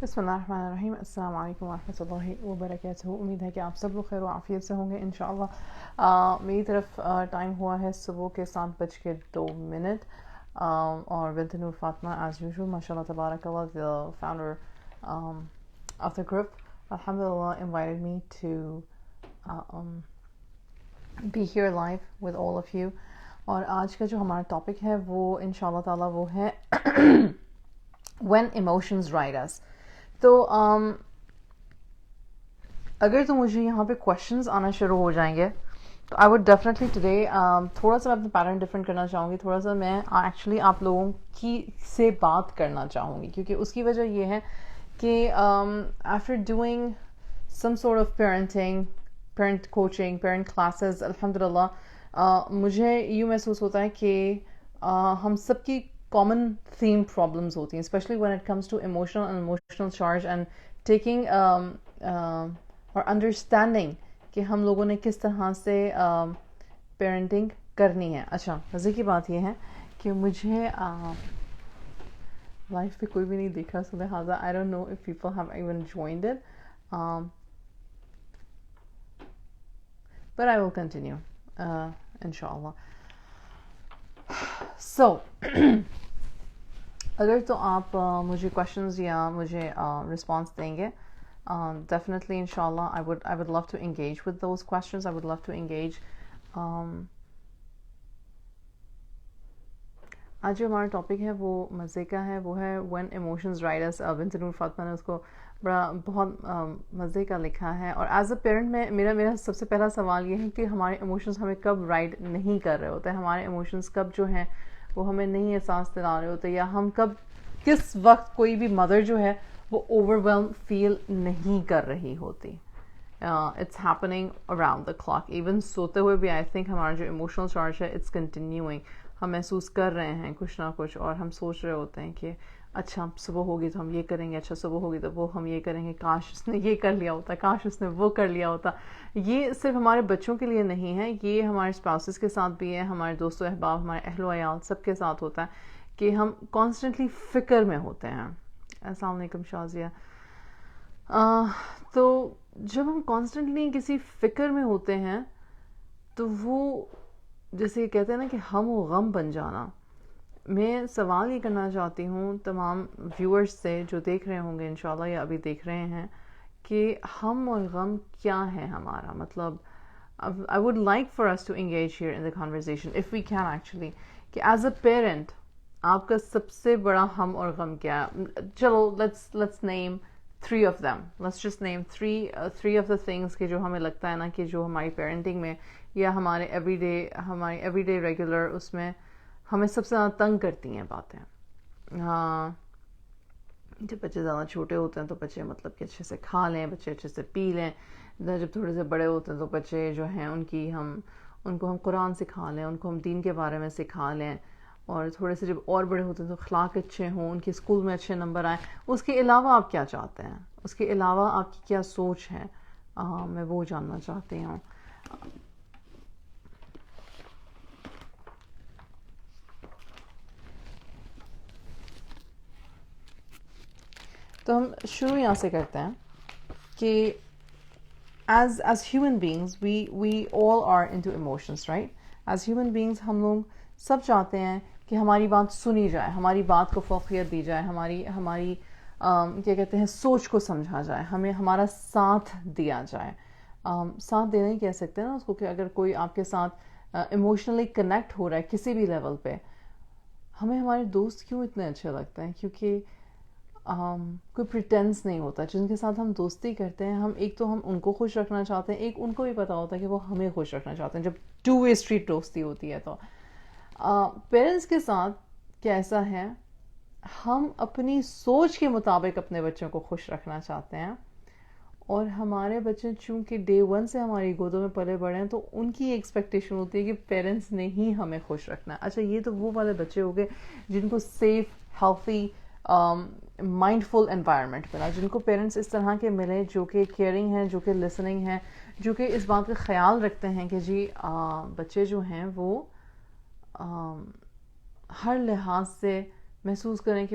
بسم اللہ الرحمن الرحیم. السلام علیکم ورحمۃ اللہ وبرکاتہ. امید ہے کہ آپ سب لوگ خیر و عافیت سے ہوں گے انشاءاللہ. میری طرف ٹائم ہوا ہے صبح کے 7:02 اور بنت نور فاطمہ ایز یوزول ماشاء اللہ تبارک اللہ the founder of the group alhamdulillah invited me to be here live with all of you. اور آج کا جو ہمارا ٹاپک ہے وہ انشاءاللہ تعالی وہ ہے when emotions ride us. تو اگر تو مجھے یہاں پہ کوشچنز آنا شروع ہو جائیں گے تو آئی وڈ ڈیفینیٹلی ٹوڈے تھوڑا سا میں اپنا پیٹرن ڈفرینٹ کرنا چاہوں گی. تھوڑا سا میں ایکچولی آپ لوگوں کی سے بات کرنا چاہوں گی کیونکہ اس کی وجہ یہ ہے کہ after doing some sort of parenting, parent coaching, parent classes, الحمد للہ مجھے یوں محسوس ہوتا ہے کہ ہم سب کی common theme problems ہوتی ہیں, especially when it comes to emotional charge and taking or understanding کہ ہم لوگوں نے کس طرح سے پیرنٹنگ کرنی ہے. اچھا مزے کی بات یہ ہے کہ مجھے لائف پہ کوئی بھی نہیں دیکھا, so لہٰذا I don't know if people have even joined it, but I will continue inshallah. So اگر تو آپ مجھے کوشچنز یا مجھے رسپانس دیں گے definitely inshallah I would love to engage with those questions. I would love to engage. آج جو ہمارا ٹاپک ہے وہ مزے کا ہے, وہ ہے when emotions ride us. بنت نور فاطمہ نے اس کو بہت مزے کا لکھا ہے. اور ایز اے پیرنٹ میں میرا سب سے پہلا سوال یہ ہے کہ ہمارے ایموشنز ہمیں کب رائڈ نہیں کر رہے ہوتے, ہمارے ایموشنز کب جو ہیں وہ ہمیں نہیں احساس دلا رہے ہوتے, یا ہم کب کس وقت کوئی بھی مدر جو ہے وہ اوور ویلم فیل نہیں کر رہی ہوتی. It's happening around the clock. Even سوتے ہوئے بھی آئی تھنک ہمارا جو ایموشنل چارج ہے اٹس کنٹینیوئنگ. ہم محسوس کر رہے ہیں کچھ نہ کچھ اور ہم سوچ رہے ہوتے ہیں کہ اچھا صبح ہوگی تو ہم یہ کریں گے, اچھا صبح ہوگی تو وہ ہم یہ کریں گے, کاش اس نے یہ کر لیا ہوتا, کاش اس نے وہ کر لیا ہوتا. یہ صرف ہمارے بچوں کے لیے نہیں ہے, یہ ہمارے اسپاؤسز کے ساتھ بھی ہے, ہمارے دوست و احباب, ہمارے اہل و عیال سب کے ساتھ ہوتا ہے کہ ہم کانسٹنٹلی فکر میں ہوتے ہیں. السلام علیکم شازیہ. تو جب ہم کانسٹنٹلی کسی فکر میں ہوتے ہیں تو وہ جیسے کہتے ہیں نا کہ ہم و غم بن جانا. میں سوال یہ کرنا چاہتی ہوں تمام ویورز سے جو دیکھ رہے ہوں گے انشاءاللہ یا ابھی دیکھ رہے ہیں کہ ہم اور غم کیا ہے ہمارا. مطلب I would like for us to engage here in the conversation if we can actually, کہ as a parent آپ کا سب سے بڑا ہم اور غم کیا ہے. چلو let's name three of them. Let's just name three of the things کہ جو ہمیں لگتا ہے نا کہ جو ہماری پیرنٹنگ میں یا ہمارے ایوری ڈے ریگولر اس میں ہمیں سب سے زیادہ تنگ کرتی ہیں باتیں. ہاں جب بچے زیادہ چھوٹے ہوتے ہیں تو بچے مطلب کہ اچھے سے کھا لیں, بچے اچھے سے پی لیں. جب تھوڑے سے بڑے ہوتے ہیں تو بچے جو ہیں ان کو ہم قرآن سکھا لیں, ان کو ہم دین کے بارے میں سکھا لیں. اور تھوڑے سے جب اور بڑے ہوتے ہیں تو اخلاق اچھے ہوں, ان کے اسکول میں اچھے نمبر آئیں. اس کے علاوہ آپ کیا چاہتے ہیں, اس کے علاوہ آپ کی کیا سوچ ہے, میں وہ جاننا چاہتی ہوں. تو ہم شروع یہاں سے کرتے ہیں کہ as human beings we all are into emotions, right? As human beings ہم لوگ سب چاہتے ہیں کہ ہماری بات سنی جائے, ہماری بات کو فوقیت دی جائے, ہماری کیا کہتے ہیں سوچ کو سمجھا جائے, ہمیں ہمارا ساتھ دیا جائے. ساتھ دینا ہی کہہ سکتے ہیں نا اس کو, کہ اگر کوئی آپ کے ساتھ ایموشنلی کنیکٹ ہو رہا ہے کسی بھی لیول پہ. ہمیں ہمارے دوست کیوں اتنے اچھے لگتے ہیں, کیونکہ کوئی پریٹینس نہیں ہوتا. جن کے ساتھ ہم دوستی کرتے ہیں ہم ایک تو ہم ان کو خوش رکھنا چاہتے ہیں, ایک ان کو بھی پتا ہوتا ہے کہ وہ ہمیں خوش رکھنا چاہتے ہیں. جب ٹو وے اسٹریٹ دوستی ہوتی ہے تو پیرنٹس کے ساتھ کیسا ہے, ہم اپنی سوچ کے مطابق اپنے بچوں کو خوش رکھنا چاہتے ہیں. اور ہمارے بچے چونکہ ڈے ون سے ہماری گودوں میں پلے بڑے ہیں تو ان کی ایکسپیکٹیشن ہوتی ہے کہ پیرنٹس نے ہی ہمیں خوش رکھنا ہے. اچھا یہ تو وہ والے بچے ہو گئے جن کو سیف, ہیلتھی, مائنڈ فل انوائرمنٹ ملا, جن کو پیرنٹس اس طرح کے ملے جو کہ کیئرنگ ہیں, جو کہ لسننگ ہیں, جو کہ اس بات کا خیال رکھتے ہیں کہ جی بچے جو ہیں وہ ہر لحاظ سے محسوس کریں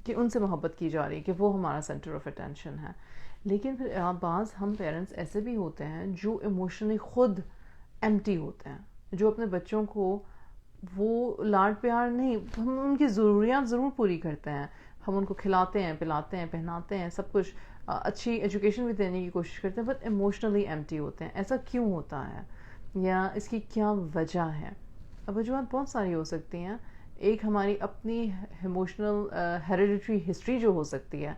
کہ ان سے محبت کی جا رہی ہے کہ وہ ہمارا سینٹر آف اٹینشن ہے. لیکن پھر بعض ہم پیرنٹس ایسے بھی ہوتے ہیں جو ایموشنلی خود ایمٹی ہوتے ہیں, جو اپنے بچوں کو وہ لاڈ پیار نہیں, ہم ان کی ضروریات ضرور پوری کرتے ہیں, ہم ان کو کھلاتے ہیں, پلاتے ہیں, پہناتے ہیں, سب کچھ اچھی ایجوکیشن بھی دینے کی کوشش کرتے ہیں, بٹ ایموشنلی ایمٹی ہوتے ہیں. ایسا کیوں ہوتا ہے یا اس کی کیا وجہ ہے؟ اب وجوہات بہت ساری ہو سکتی ہیں. ایک ہماری اپنی ایموشنل ہیریڈیٹری ہسٹری جو ہو سکتی ہے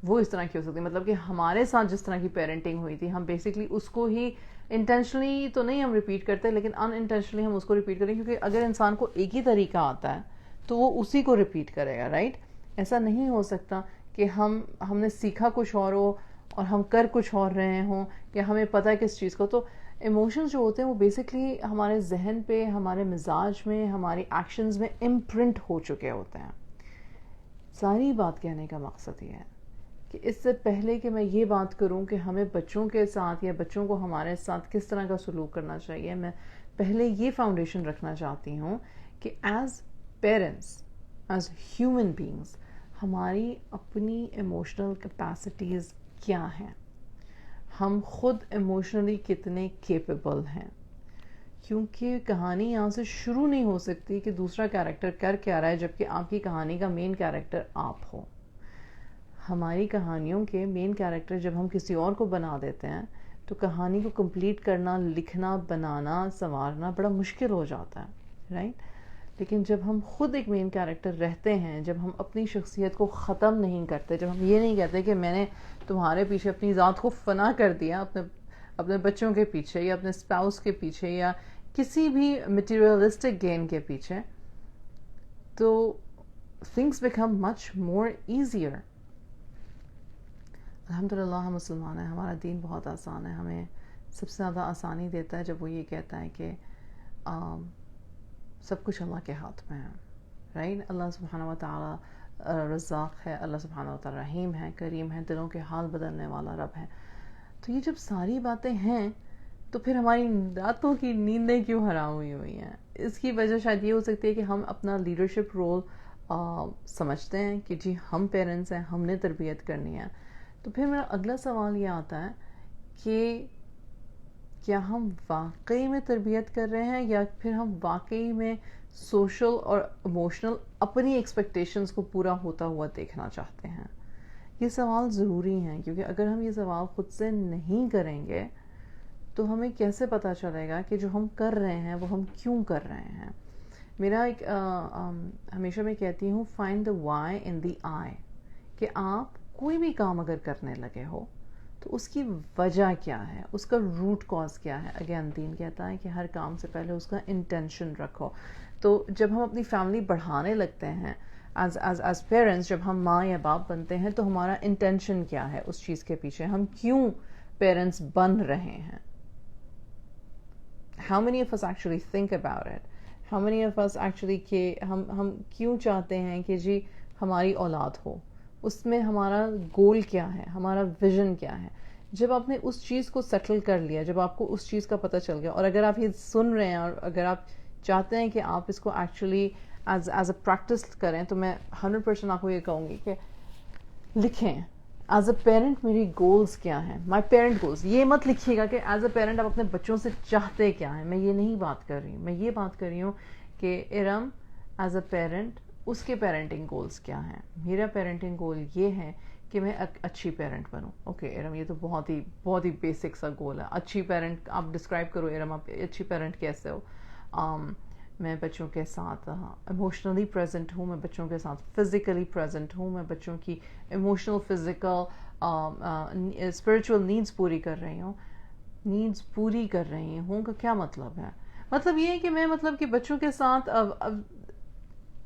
وہ اس طرح کی ہو سکتی ہے, مطلب کہ ہمارے ساتھ جس طرح کی پیرنٹنگ ہوئی تھی ہم بیسکلی اس کو ہی انٹینشنلی تو نہیں ہم ریپیٹ کرتے, لیکن ان انٹینشنلی ہم اس کو ریپیٹ کریں, کیونکہ اگر انسان کو ایک ہی طریقہ آتا ہے تو وہ اسی کو ریپیٹ کرے گا, رائٹ؟ ایسا نہیں ہو سکتا کہ ہم نے سیکھا کچھ اور ہو اور ہم کر کچھ اور رہے ہوں, یا ہمیں پتہ ہے کس چیز کو. تو ایموشنز جو ہوتے ہیں وہ بیسکلی ہمارے ذہن پہ, ہمارے مزاج میں, ہماری ایکشنز میں امپرنٹ ہو چکے ہوتے ہیں. ساری بات کہنے کا مقصد یہ ہے کہ اس سے پہلے کہ میں یہ بات کروں کہ ہمیں بچوں کے ساتھ یا بچوں کو ہمارے ساتھ کس طرح کا سلوک کرنا چاہیے, میں پہلے یہ فاؤنڈیشن رکھنا چاہتی ہوں کہ as parents, as human beings, ہماری اپنی ایموشنل کیپیسٹیز کیا ہیں, ہم خود ایموشنلی کتنے کیپیبل ہیں. کیونکہ کہانی یہاں سے شروع نہیں ہو سکتی کہ دوسرا کیریکٹر کر کیا رہا ہے جبکہ آپ کی کہانی کا مین کیریکٹر آپ ہو. ہماری کہانیوں کے مین کیریکٹر جب ہم کسی اور کو بنا دیتے ہیں تو کہانی کو کمپلیٹ کرنا, لکھنا, بنانا, سنوارنا بڑا مشکل ہو جاتا ہے, رائٹ؟ لیکن جب ہم خود ایک مین کیریکٹر رہتے ہیں, جب ہم اپنی شخصیت کو ختم نہیں کرتے, جب ہم یہ نہیں کہتے کہ میں نے تمہارے پیچھے اپنی ذات کو فنا کر دیا, اپنے بچوں کے پیچھے یا اپنے اسپاؤس کے پیچھے یا کسی بھی مٹیریلسٹک گین کے پیچھے, تو things become much more easier. الحمدللہ ہم مسلمان ہیں, ہمارا دین بہت آسان ہے, ہمیں سب سے زیادہ آسانی دیتا ہے جب وہ یہ کہتا ہے کہ سب کچھ اللہ کے ہاتھ میں ہے, رائٹ؟ اللہ سبحانہ و تعالی رزاق ہے, اللہ سبحانہ و تعالی رحیم ہے, کریم ہے, دلوں کے حال بدلنے والا رب ہے. تو یہ جب ساری باتیں ہیں تو پھر ہماری راتوں کی نیندیں کیوں حرام ہوئی ہیں؟ اس کی وجہ شاید یہ ہو سکتی ہے کہ ہم اپنا لیڈرشپ رول سمجھتے ہیں کہ جی ہم پیرنٹس ہیں, ہم نے تربیت کرنی ہے. تو پھر میرا اگلا سوال یہ آتا ہے کہ کیا ہم واقعی میں تربیت کر رہے ہیں یا پھر ہم واقعی میں سوشل اور ایموشنل اپنی ایکسپیکٹیشنز کو پورا ہوتا ہوا دیکھنا چاہتے ہیں؟ یہ سوال ضروری ہیں, کیونکہ اگر ہم یہ سوال خود سے نہیں کریں گے تو ہمیں کیسے پتا چلے گا کہ جو ہم کر رہے ہیں وہ ہم کیوں کر رہے ہیں. میرا ایک ہمیشہ میں کہتی ہوں فائنڈ دا وائی ان دی آئی, کہ آپ کوئی بھی کام اگر کرنے لگے ہو تو اس کی وجہ کیا ہے, اس کا روٹ کاز کیا ہے. اگین دین کہتا ہے کہ ہر کام سے پہلے اس کا انٹینشن رکھو. تو جب ہم اپنی فیملی بڑھانے لگتے ہیں ایز پیرنٹس, جب ہم ماں یا باپ بنتے ہیں تو ہمارا انٹینشن کیا ہے اس چیز کے پیچھے, ہم کیوں پیرنٹس بن رہے ہیں. How many of us actually think about it? How many of us actually کہ ہم کیوں چاہتے ہیں کہ جی ہماری اولاد ہو, اس میں ہمارا گول کیا ہے, ہمارا ویژن کیا ہے. جب آپ نے اس چیز کو سیٹل کر لیا, جب آپ کو اس چیز کا پتہ چل گیا, اور اگر آپ یہ سن رہے ہیں اور اگر آپ چاہتے ہیں کہ آپ اس کو ایکچولی ایز اے پریکٹس کریں, تو میں 100% آپ کو یہ کہوں گی کہ لکھیں ایز اے پیرنٹ میری گولز کیا ہیں, مائی پیرنٹ گولز. یہ مت لکھیے گا کہ ایز اے پیرنٹ آپ اپنے بچوں سے چاہتے کیا ہیں, میں یہ نہیں بات کر رہی ہوں. میں یہ بات کر رہی ہوں کہ ارم ایز اے پیرنٹ اس کے پیرنٹنگ گولز کیا ہیں. میرا پیرنٹنگ گول یہ ہے کہ میں اچھی پیرنٹ بنوں. اوکے ارم, یہ تو بہت ہی بیسک سا گول ہے. اچھی پیرنٹ آپ ڈسکرائب کرو, ارم آپ اچھی پیرنٹ کیسے ہو. میں بچوں کے ساتھ ایموشنلی پریزنٹ ہوں, میں بچوں کے ساتھ فزیکلی پریزنٹ ہوں, میں بچوں کی ایموشنل, فزیکل, اسپرچول نیڈس پوری کر رہی ہوں. نیڈس پوری کر رہی ہوں کا کیا مطلب ہے؟ مطلب یہ ہے کہ میں کہ بچوں کے ساتھ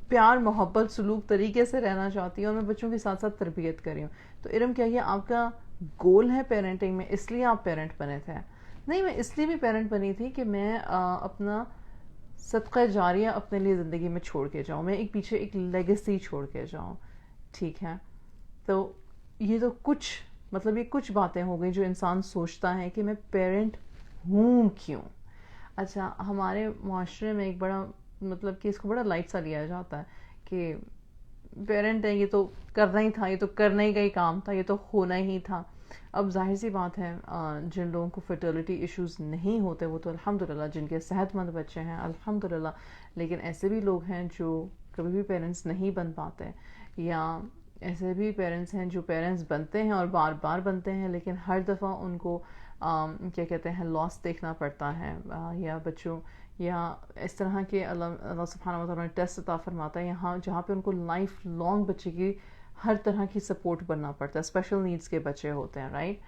پیار, محبت, سلوک طریقے سے رہنا چاہتی ہوں, اور میں بچوں کے ساتھ ساتھ تربیت کر رہی ہوں. تو ارم کیا یہ آپ کا گول ہے پیرنٹنگ میں, اس لیے آپ پیرنٹ بنے تھے؟ نہیں, میں اس لیے بھی پیرنٹ بنی تھی کہ میں اپنا صدقہ جاریہ اپنے لیے زندگی میں چھوڑ کے جاؤں, میں پیچھے ایک لیگیسی چھوڑ کے جاؤں. ٹھیک ہے, تو یہ تو یہ کچھ باتیں ہو گئی جو انسان سوچتا ہے کہ میں پیرنٹ ہوں کیوں. اچھا, ہمارے معاشرے میں ایک بڑا کہ اس کو بڑا لائٹ سا لیا جاتا ہے کہ پیرنٹ ہے یہ تو کرنا ہی تھا, یہ تو کرنے کا ہی کام تھا, یہ تو ہونا ہی تھا. اب ظاہر سی بات ہے جن لوگوں کو فرٹیلٹی ایشوز نہیں ہوتے وہ تو الحمدللہ, جن کے صحت مند بچے ہیں الحمدللہ, لیکن ایسے بھی لوگ ہیں جو کبھی بھی پیرنٹس نہیں بن پاتے, یا ایسے بھی پیرنٹس ہیں جو پیرنٹس بنتے ہیں اور بار بار بنتے ہیں لیکن ہر دفعہ ان کو کیا کہتے ہیں لاس دیکھنا پڑتا ہے, یا بچوں یا اس طرح کے اللہ سبحانہ و تعالیٰ نے ٹیسٹ عطا فرماتا ہے یہاں جہاں پہ ان کو لائف لانگ بچے کی ہر طرح کی سپورٹ بننا پڑتا ہے, اسپیشل نیڈس کے بچے ہوتے ہیں, رائٹ.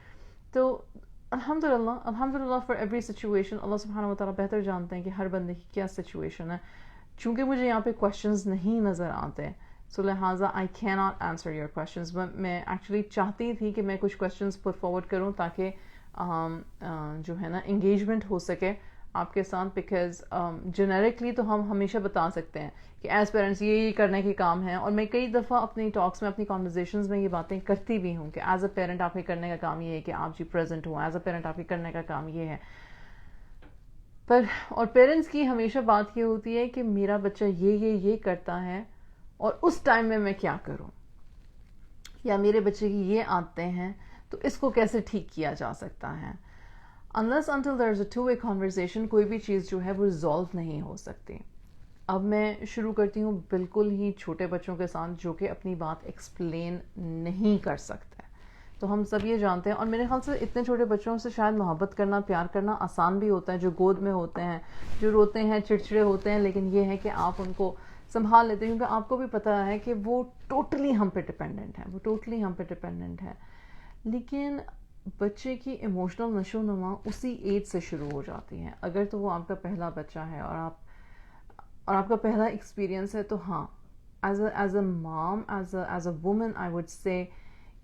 تو الحمدللہ فار ایوری سچویشن اللہ سبحانہ و تعالیٰ بہتر جانتے ہیں کہ ہر بندے کی کیا سچویشن ہے. چونکہ مجھے یہاں پہ کوشچنز نہیں نظر آتے, سو لہٰذا آئی کی ناٹ آنسر یور کوشچنز. میں ایکچولی چاہتی تھی کہ میں کچھ کوشچنز پٹ فارورڈ کروں تاکہ جو ہے نا انگیجمنٹ ہو سکے آپ کے ساتھ, بیکاز جنیرکلی تو ہم ہمیشہ بتا سکتے ہیں کہ ایز پیرنٹس یہ کرنے کے کام ہیں, اور میں کئی دفعہ اپنی ٹاکس میں اپنی کانورزیشنز میں یہ باتیں کرتی بھی ہوں کہ ایز اے پیرنٹ آپ کے کرنے کا کام یہ ہے کہ آپ جی پریزنٹ ہوں, ایز اے پیرنٹ آپ کے کرنے کا کام یہ ہے. پر اور پیرنٹس کی ہمیشہ بات یہ ہوتی ہے کہ میرا بچہ یہ کرتا ہے اور اس ٹائم میں کیا کروں, یا میرے بچے کی یہ عادتیں ہیں تو اس کو کیسے ٹھیک کیا جا سکتا ہے. unless until there is a two-way conversation کوئی بھی چیز جو ہے وہ ریزالو نہیں ہو سکتی. اب میں شروع کرتی ہوں بالکل ہی چھوٹے بچوں کے ساتھ جو کہ اپنی بات ایکسپلین نہیں کر سکتے. تو ہم سب یہ جانتے ہیں, اور میرے خیال سے اتنے چھوٹے بچوں سے شاید محبت کرنا پیار کرنا آسان بھی ہوتا ہے, جو گود میں ہوتے ہیں, جو روتے ہیں, چڑچڑے ہوتے ہیں, لیکن یہ ہے کہ آپ ان کو سنبھال لیتے ہیں کیونکہ آپ کو بھی پتا ہے کہ وہ ٹوٹلی ہم پہ ڈپینڈنٹ ہے. لیکن بچے کی ایموشنل نشو و نما اسی ایج سے شروع ہو جاتی ہے. اگر تو وہ آپ کا پہلا بچہ ہے اور آپ کا پہلا ایکسپیرینس ہے, تو ہاں as a mom, as a woman I would say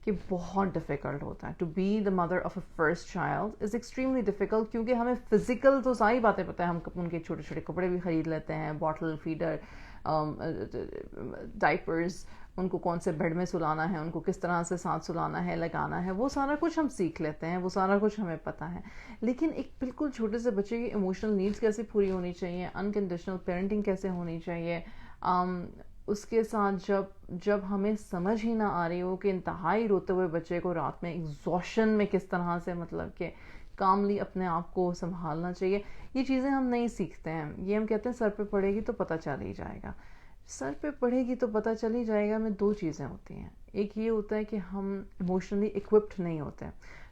کہ بہت ڈیفیکلٹ ہوتا ہے. To be the mother of a first child is extremely difficult, کیونکہ ہمیں فزیکل تو ساری باتیں پتہ ہے, ہم ان کے چھوٹے چھوٹے کپڑے بھی خرید لیتے ہیں, باٹل فیڈر, ڈائپرز, ان کو کون سے بیڈ میں سلانا ہے, ان کو کس طرح سے ساتھ سلانا ہے, لگانا ہے, وہ سارا کچھ ہم سیکھ لیتے ہیں, وہ سارا کچھ ہمیں پتہ ہے. لیکن ایک بالکل چھوٹے سے بچے کی ایموشنل نیڈس کیسے پوری ہونی چاہیے, انکنڈیشنل پیرنٹنگ کیسے ہونی چاہیے, اس کے ساتھ جب ہمیں سمجھ ہی نہ آ رہی ہو کہ انتہائی روتے ہوئے بچے کو رات میں ایگزوشن میں کس طرح سے مطلب کہ کاملی اپنے آپ کو سنبھالنا چاہیے, یہ چیزیں ہم نہیں سیکھتے ہیں. یہ ہم کہتے ہیں سر پہ پڑے گی تو پتہ چل ہی جائے گا. سر پہ پڑے گی تو پتہ چل ہی جائے گا میں دو چیزیں ہوتی ہیں. ایک یہ ہوتا ہے کہ ہم ایموشنلی اکوپڈ نہیں ہوتے,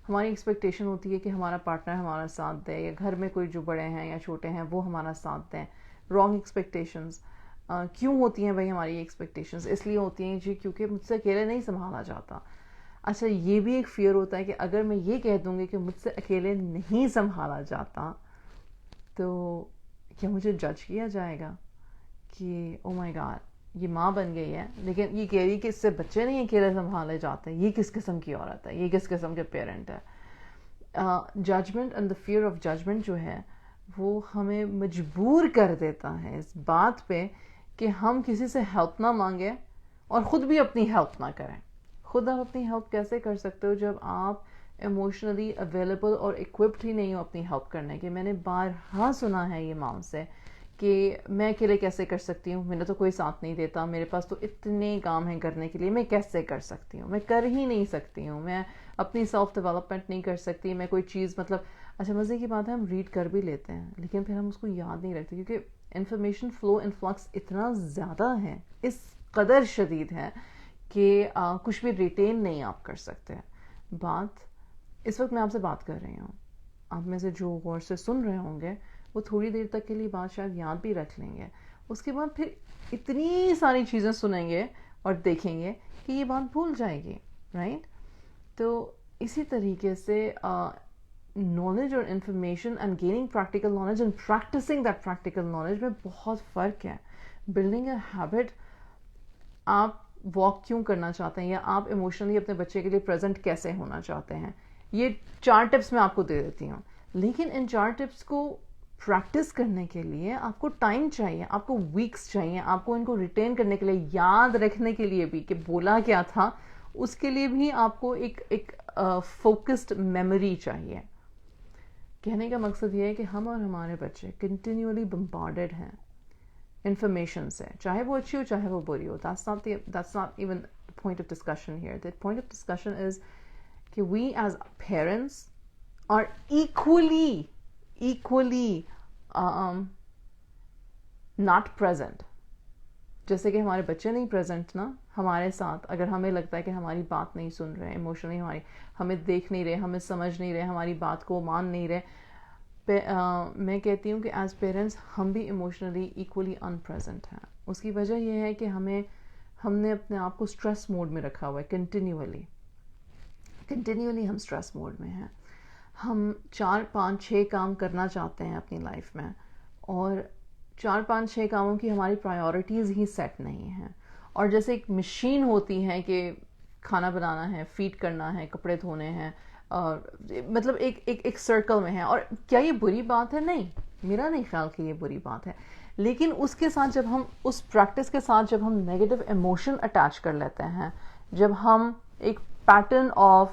ہماری ایکسپیکٹیشن ہوتی ہے کہ ہمارا پارٹنر ہمارا ساتھ دے, یا گھر میں کوئی جو بڑے ہیں یا چھوٹے ہیں وہ ہمارا ساتھ دیں. Wrong expectations. کیوں ہوتی ہیں بھائی ہماری ایکسپیکٹیشنز؟ اس لیے ہوتی ہیں جی کیونکہ مجھ سے اکیلے نہیں سنبھالا جاتا. اچھا, یہ بھی ایک فیئر ہوتا ہے کہ اگر میں یہ کہہ دوں گی کہ مجھ سے اکیلے نہیں سنبھالا جاتا تو کیا مجھے جج کیا جائے گا کہ او مائی گاڈ یہ ماں بن گئی ہے لیکن یہ کہہ رہی کہ اس سے بچے نہیں اکیلے سنبھالے جاتے, یہ کس قسم کی عورت ہے, یہ کس قسم کے پیرنٹ ہے. Judgment and the fear of judgment جو ہے وہ ہمیں مجبور کر دیتا ہے اس بات پہ کہ ہم کسی سے ہیلپ نہ مانگیں اور خود بھی اپنی ہیلپ نہ کریں. خود آپ اپنی ہیلپ کیسے کر سکتے ہو جب آپ ایموشنلی اویلیبل اور اکوپڈ ہی نہیں ہو اپنی ہیلپ کرنے کے. میں نے بارہا سنا ہے یہ مام سے کہ میں اکیلے کیسے کر سکتی ہوں, میرا تو کوئی ساتھ نہیں دیتا, میرے پاس تو اتنے کام ہیں کرنے کے لیے, میں کیسے کر سکتی ہوں, میں کر ہی نہیں سکتی ہوں, میں اپنی سیلف ڈیولپمنٹ نہیں کر سکتی, میں کوئی چیز مطلب. اچھا مزے کی بات ہے ہم ریڈ کر بھی لیتے ہیں لیکن پھر ہم اس کو یاد نہیں رکھتے کیونکہ انفارمیشن فلو انفلکس اتنا زیادہ ہے, اس قدر شدید ہے کہ کچھ بھی ریٹین نہیں آپ کر سکتے. بات اس وقت میں آپ سے بات کر رہی ہوں, آپ میں سے جو غور سے سن رہے ہوں گے وہ تھوڑی دیر تک کے لیے بات شاید یاد بھی رکھ لیں گے, اس کے بعد پھر اتنی ساری چیزیں سنیں گے اور دیکھیں گے کہ یہ بات بھول جائے گی, رائٹ. تو اسی طریقے سے نالج اور information and gaining practical knowledge and practicing that practical knowledge میں بہت فرق ہے. بلڈنگ اے ہیبٹ, آپ واک کیوں کرنا چاہتے ہیں یا آپ ایموشنلی اپنے بچے کے لیے پریزنٹ کیسے ہونا چاہتے ہیں, یہ 4 ٹپس میں آپ کو دے دیتی ہوں. لیکن ان 4 ٹپس کو پریکٹس کرنے کے لیے آپ کو ٹائم چاہیے, آپ کو ویکس چاہیے, آپ کو ان کو ریٹین کرنے کے لیے, یاد رکھنے کے لیے بھی کہ بولا کیا تھا, اس کے لیے بھی آپ کو ایک فوکسڈ میموری چاہیے. کہنے کا مقصد یہ ہے کہ ہم اور ہمارے بچے کنٹینیولی بمبارڈڈ ہیں انفارمیشن سے, چاہے وہ اچھی ہو چاہے وہ بری ہو. that's not even the point of discussion here. The point of discussion is کہ we as parents are equally not present. جیسے کہ ہمارے بچے نہیں پریزنٹ نا ہمارے ساتھ, اگر ہمیں لگتا ہے کہ ہماری بات نہیں سن رہے, ایموشنلی ہمیں دیکھ نہیں رہے, ہمیں سمجھ نہیں رہے, ہماری بات کو مان نہیں رہے, میں کہتی ہوں کہ ایز پیرنٹس ہم بھی ایموشنلی ایکولی ان پریزنٹ ہیں. اس کی وجہ یہ ہے کہ ہم نے اپنے آپ کو اسٹریس موڈ میں رکھا ہوا ہے. کنٹینیولی ہم اسٹریس موڈ میں ہیں. ہم 4-5-6 کام کرنا چاہتے ہیں اپنی لائف میں, اور 4-5-6 کاموں کی ہماری پرائیورٹیز ہی سیٹ نہیں ہیں. اور جیسے ایک مشین ہوتی ہے کہ کھانا بنانا ہے, فیڈ کرنا ہے, کپڑے دھونے ہیں, مطلب ایک سرکل میں ہے. اور کیا یہ بری بات ہے؟ نہیں, میرا نہیں خیال کہ یہ بری بات ہے. لیکن اس کے ساتھ جب ہم اس پریکٹس کے ساتھ جب ہم نیگیٹو ایموشن اٹیچ کر لیتے ہیں, جب ہم ایک پیٹرن آف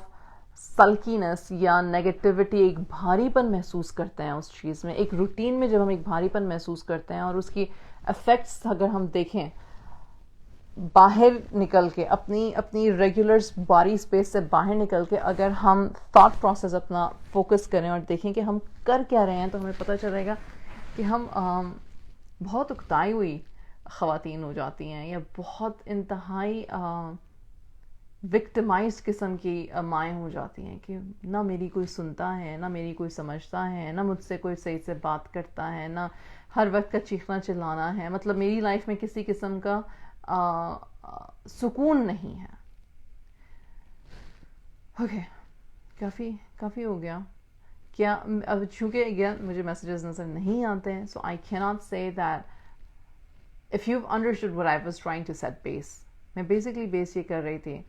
سلکینس یا نیگیٹیوٹی, ایک بھاری پن محسوس کرتے ہیں اس چیز میں, ایک روٹین میں جب ہم ایک بھاری پن محسوس کرتے ہیں, اور اس کی افیکٹس اگر ہم دیکھیں باہر نکل کے, اپنی ریگولر باری اسپیس سے باہر نکل کے, اگر ہم تھاٹ پروسیس اپنا فوکس کریں اور دیکھیں کہ ہم کر کیا رہے ہیں, تو ہمیں پتہ چلے گا کہ ہم بہت اکتائی ہوئی خواتین ہو جاتی ہیں, یا بہت انتہائی وکٹمائز قسم کی مائیں ہو جاتی ہیں کہ نہ میری کوئی سنتا ہے, نہ میری کوئی سمجھتا ہے, نہ مجھ سے کوئی صحیح سے بات کرتا ہے, نہ ہر وقت کا چیخنا چلانا ہے. مطلب میری لائف میں کسی قسم کا سکون نہیں ہے. اوکے, کافی ہو گیا کیا؟ اب چونکہ اگین مجھے میسیجز نظر نہیں آتے ہیں, سو آئی کی not say that if you understood what I was trying to set بیس. میں بیسکلی بیس یہ کر رہی تھی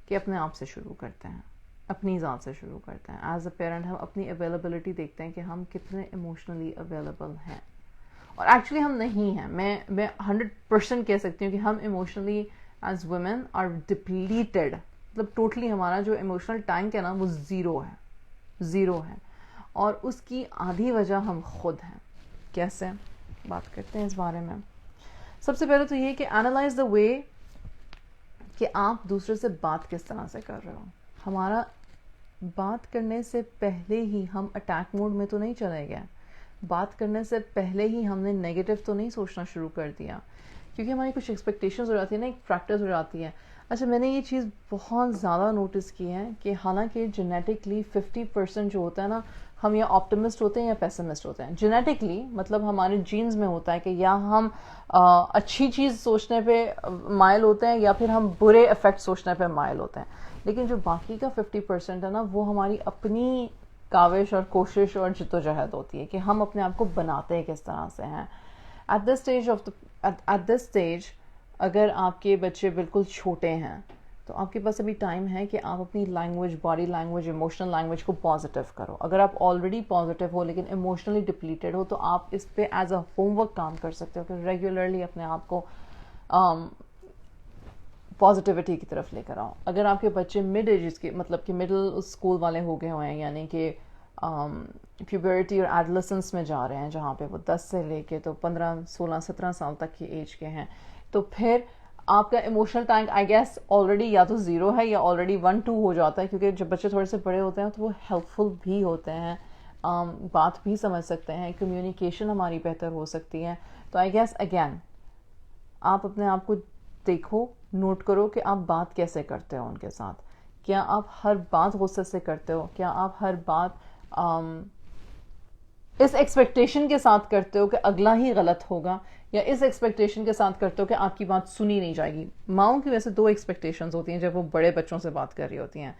کہ اپنے آپ سے شروع کرتے ہیں, اپنی ذات سے شروع کرتے ہیں. ایز اے پیرنٹ ہم اپنی اویلیبلٹی دیکھتے ہیں کہ ہم کتنے ایموشنلی اویلیبل ہیں, اور ایکچولی ہم نہیں ہیں. میں 100% کہہ سکتی ہوں کہ ہم emotionally as women are depleted. مطلب ٹوٹلی ہمارا جو ایموشنل ٹینک ہے نا وہ زیرو ہے, اور اس کی آدھی وجہ ہم خود ہیں. کیسے؟ بات کرتے ہیں اس بارے میں. سب سے پہلے تو یہ کہ اینالائز دا وے کہ آپ دوسرے سے بات کس طرح سے کر رہے ہو. ہمارا بات کرنے سے پہلے ہی ہم اٹیک موڈ میں تو نہیں چلے گئے, بات کرنے سے پہلے ہی ہم نے نیگیٹو تو نہیں سوچنا شروع کر دیا, کیونکہ ہماری کچھ ایکسپیکٹیشنز ہو جاتی ہیں نا, ایک پریکٹس ہو جاتی ہے. اچھا, میں نے یہ چیز بہت زیادہ نوٹس کی ہے کہ حالانکہ جینیٹکلی 50% جو ہوتا ہے نا, ہم یا آپٹمسٹ ہوتے ہیں یا پیسمسٹ ہوتے ہیں. جینیٹکلی مطلب ہمارے جینز میں ہوتا ہے کہ یا ہم اچھی چیز سوچنے پہ مائل ہوتے ہیں, یا پھر ہم برے افیکٹ سوچنے پہ مائل ہوتے ہیں. لیکن جو باقی کا 50% ہے نا, وہ ہماری اپنی کاوش اور کوشش اور جدوجہد ہوتی ہے کہ ہم اپنے آپ کو بناتے کس طرح سے ہیں. ایٹ دس اسٹیج اگر آپ کے بچے بالکل چھوٹے ہیں تو آپ کے پاس ابھی ٹائم ہے کہ آپ اپنی language, body language, emotional language کو پازیٹیو کرو. اگر آپ آلریڈی پازیٹیو ہو لیکن ایموشنلی ڈپلیٹڈ ہو, تو آپ اس پہ ایز اے ہوم ورک کام کر سکتے ہو کہ ریگولرلی اپنے آپ کو پازیٹیوٹی کی طرف لے کر آؤ. اگر آپ کے بچے مڈ ایجز کے, مطلب کہ مڈل اسکول والے ہو گئے ہوئے ہیں, یعنی کہ پیوبرٹی اور ایڈولسنس میں جا رہے ہیں, جہاں پہ وہ 10 سے لے کے تو 15, 16, 17 سال تک کی ایج کے ہیں, تو پھر آپ کا emotional tank I guess already یا تو 0 ہے یا آلریڈی 1-2 ہو جاتا ہے. کیونکہ جب بچے تھوڑے سے بڑے ہوتے ہیں تو وہ ہیلپ فل بھی ہوتے ہیں, بات بھی سمجھ سکتے ہیں, کمیونیکیشن ہماری بہتر ہو سکتی ہے. تو آئی گیس اگین آپ اپنے آپ کو دیکھو, نوٹ کرو کہ آپ بات کیسے کرتے ہو ان کے ساتھ. کیا آپ ہر بات غصے سے کرتے ہو؟ کیا آپ ہر بات اس ایکسپیکٹیشن کے ساتھ کرتے ہو کہ اگلا ہی غلط ہوگا, یا اس ایکسپیکٹیشن کے ساتھ کرتے ہو کہ آپ کی بات سنی نہیں جائے گی؟ ماؤں کی ویسے 2 ایکسپیکٹیشنز ہوتی ہیں جب وہ بڑے بچوں سے بات کر رہی ہوتی ہیں.